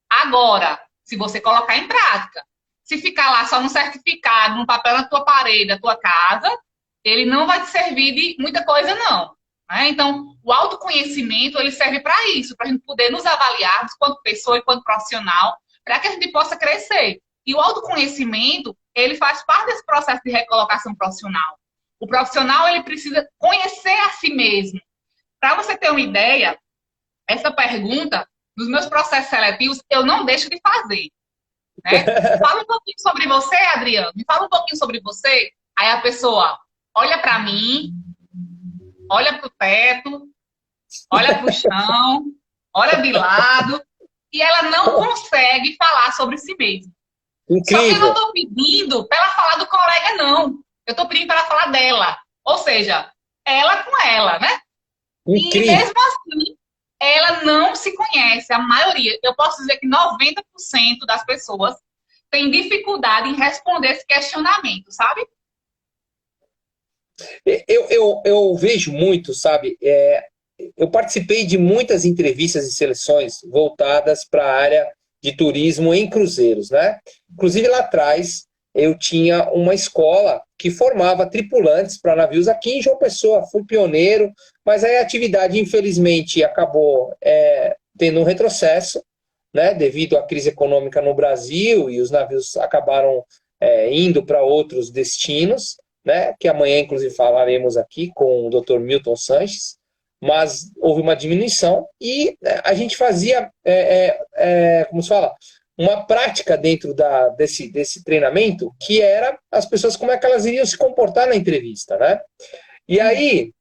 Agora, se você colocar em prática, se ficar lá só no certificado, no papel na tua parede, da tua casa, ele não vai te servir de muita coisa, não. Né? Então, o autoconhecimento, ele serve para isso, para a gente poder nos avaliarmos quanto pessoa e quanto profissional, para que a gente possa crescer. E o autoconhecimento, ele faz parte desse processo de recolocação profissional. O profissional, ele precisa conhecer a si mesmo. Para você ter uma ideia, essa pergunta, nos meus processos seletivos, eu não deixo de fazer. Né? Fala um pouquinho sobre você, Adriano. Me fala um pouquinho sobre você. Aí a pessoa olha para mim, olha para o teto, olha para o chão, olha de lado, e ela não consegue falar sobre si mesma. Incrível. Só que eu não estou pedindo para ela falar do colega, não. Eu estou pedindo para ela falar dela. Ou seja, ela com ela, né? Incrível. E mesmo assim, ela não se conhece. A maioria, eu posso dizer que 90% das pessoas tem dificuldade em responder esse questionamento, sabe? Eu vejo muito, sabe? Eu participei de muitas entrevistas e seleções voltadas para a área de turismo em cruzeiros, né? Inclusive lá atrás eu tinha uma escola que formava tripulantes para navios aqui em João Pessoa. Fui pioneiro, mas aí a atividade infelizmente acabou tendo um retrocesso, né? Devido à crise econômica no Brasil, e os navios acabaram indo para outros destinos, né, que amanhã, inclusive, falaremos aqui com o Dr. Milton Sanches, mas houve uma diminuição e a gente fazia, como se fala, uma prática dentro desse treinamento, que era as pessoas, como é que elas iriam se comportar na entrevista, né? E aí,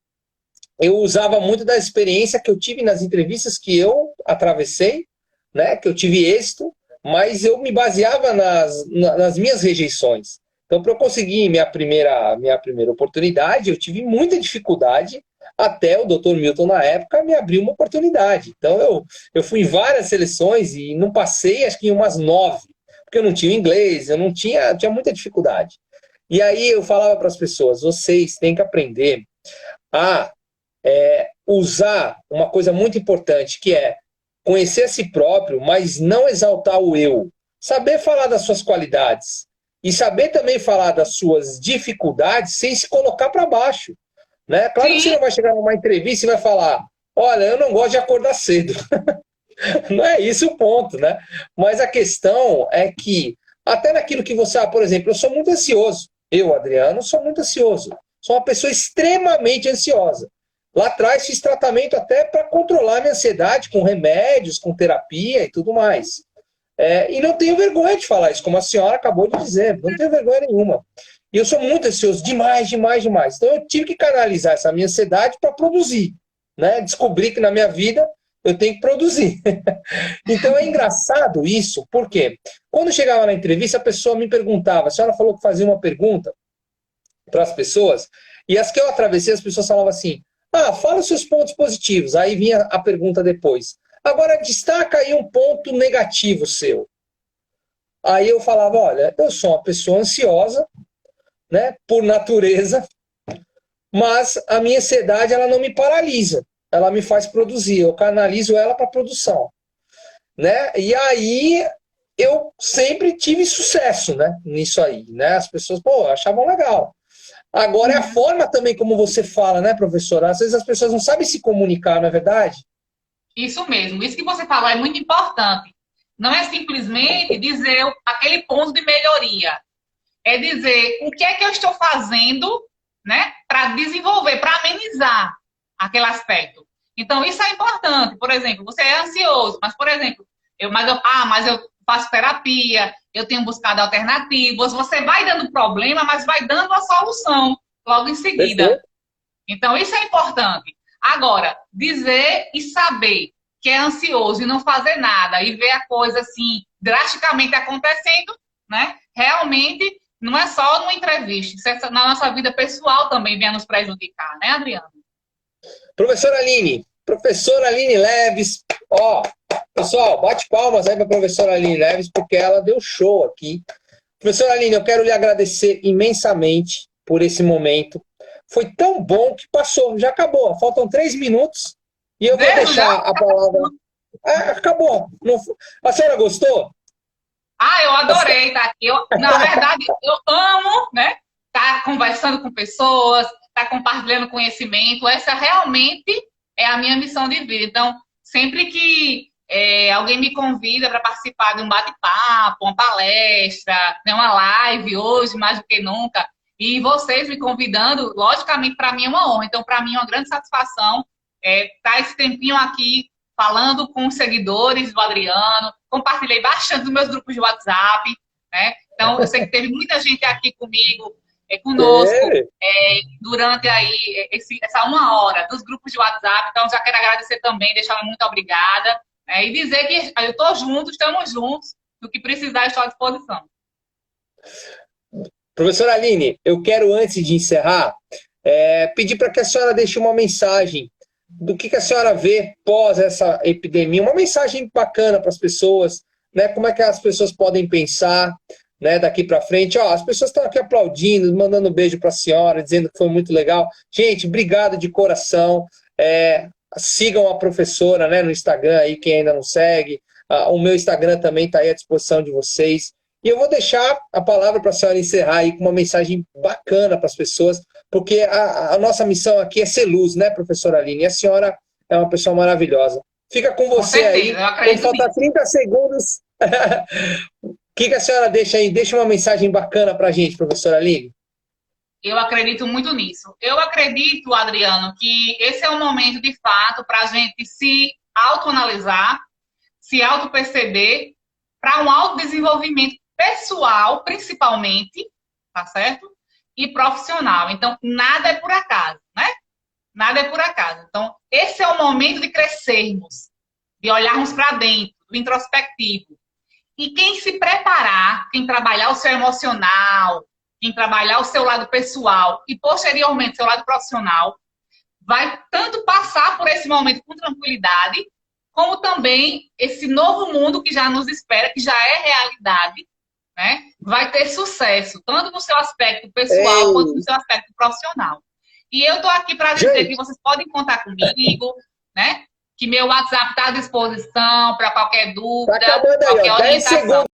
eu usava muito da experiência que eu tive nas entrevistas que eu atravessei, né, que eu tive êxito, mas eu me baseava nas minhas rejeições. Então, para eu conseguir minha primeira oportunidade, eu tive muita dificuldade até o Dr. Milton, na época, me abriu uma oportunidade. Então, eu fui em várias seleções e não passei, acho que em umas 9, porque eu não tinha inglês, eu tinha muita dificuldade. E aí eu falava para as pessoas, vocês têm que aprender a usar uma coisa muito importante, que é conhecer a si próprio, mas não exaltar o eu. Saber falar das suas qualidades e saber também falar das suas dificuldades sem se colocar para baixo. Né? Claro que você Sim, não vai chegar numa entrevista e vai falar: olha, eu não gosto de acordar cedo. Não é isso o ponto, né? Mas a questão é que, até naquilo que você. Por exemplo, eu sou muito ansioso. Eu, Adriano, sou muito ansioso. Sou uma pessoa extremamente ansiosa. Lá atrás fiz tratamento até para controlar a minha ansiedade, com remédios, com terapia e tudo mais. E não tenho vergonha de falar isso, como a senhora acabou de dizer, não tenho vergonha nenhuma. E eu sou muito ansioso, demais, demais, demais. Então eu tive que canalizar essa minha ansiedade para produzir. Né? Descobri que na minha vida eu tenho que produzir. Então é engraçado isso, porque quando chegava na entrevista, a pessoa me perguntava, a senhora falou que fazia uma pergunta para as pessoas, e as que eu atravessei, as pessoas falavam assim: ah, fala os seus pontos positivos. Aí vinha a pergunta depois. Agora, destaca aí um ponto negativo seu. Aí eu falava: olha, eu sou uma pessoa ansiosa, né, por natureza, mas a minha ansiedade ela não me paralisa, ela me faz produzir, eu canalizo ela para produção, né? E aí eu sempre tive sucesso, né, nisso aí, né? As pessoas, pô, achavam legal. Agora é a forma também como você fala, né, professora? Às vezes as pessoas não sabem se comunicar, não é verdade? isso mesmo. Isso que você falou é muito importante. Não é simplesmente dizer aquele ponto de melhoria. É dizer o que é que eu estou fazendo, né, para desenvolver, para amenizar aquele aspecto. Então, isso é importante. Por exemplo, você é ansioso, mas, por exemplo, mas eu faço terapia, eu tenho buscado alternativas. Você vai dando problema, mas vai dando a solução logo em seguida. Perfeito. Então, isso é importante. Agora, dizer e saber que é ansioso e não fazer nada e ver a coisa assim drasticamente acontecendo, né? Realmente não é só numa entrevista, isso é na nossa vida pessoal também vem a nos prejudicar, né, Adriano? Professora Aline Leves, ó, pessoal, bate palmas aí para a professora Aline Leves, porque ela deu show aqui. Professora Aline, eu quero lhe agradecer imensamente por esse momento. Foi tão bom que passou, já acabou. Faltam 3 minutos e eu vou Mesmo já? deixar a palavra. Acabou. A senhora gostou? Ah, eu adorei estar aqui. Na verdade, eu amo, né? Estar conversando com pessoas, estar compartilhando conhecimento. Essa realmente é a minha missão de vida. Então, sempre que alguém me convida para participar de um bate-papo, uma palestra, né, uma live hoje, mais do que nunca, e vocês me convidando, logicamente, para mim é uma honra. Então, para mim é uma grande satisfação estar esse tempinho aqui falando com os seguidores do Adriano, compartilhei bastante nos meus grupos de WhatsApp, né? Então, eu sei que teve muita gente aqui comigo, conosco, É. durante aí essa 1 hora dos grupos de WhatsApp. Então, já quero agradecer também, deixar muito obrigada, né? E dizer que eu estou junto, estamos juntos, do que precisar, estou à disposição. Professora Aline, eu quero, antes de encerrar, pedir para que a senhora deixe uma mensagem do que a senhora vê pós essa epidemia, uma mensagem bacana para as pessoas, né? Como é que as pessoas podem pensar, né, daqui para frente. Ó, as pessoas estão aqui aplaudindo, mandando um beijo para a senhora, dizendo que foi muito legal. Gente, obrigado de coração. Sigam a professora, né, no Instagram aí, quem ainda não segue. O meu Instagram também está aí à disposição de vocês. E eu vou deixar a palavra para a senhora encerrar aí com uma mensagem bacana para as pessoas, porque a nossa missão aqui é ser luz, né, professora Aline? E a senhora é uma pessoa maravilhosa. Fica com Com você aí. certeza, eu Quando acredito faltar nisso. 30 segundos, o que a senhora deixa aí? Deixa uma mensagem bacana para a gente, professora Aline. Eu acredito muito nisso. Eu acredito, Adriano, que esse é um momento, de fato, para a gente se autoanalisar, se auto-perceber, para um autodesenvolvimento pessoal, principalmente, tá certo? E profissional. Então, nada é por acaso, né? Nada é por acaso. Então, esse é o momento de crescermos, de olharmos para dentro, do introspectivo. E quem se preparar, quem trabalhar o seu emocional, quem trabalhar o seu lado pessoal e, posteriormente, seu lado profissional, vai tanto passar por esse momento com tranquilidade, como também esse novo mundo que já nos espera, que já é realidade, né? Vai ter sucesso, tanto no seu aspecto pessoal Ei, quanto no seu aspecto profissional. E eu estou aqui para dizer que gente, vocês podem contar comigo, né? Que meu WhatsApp está à disposição para qualquer tá dúvida, acabando aí, ó. qualquer 10 orientação. segundos.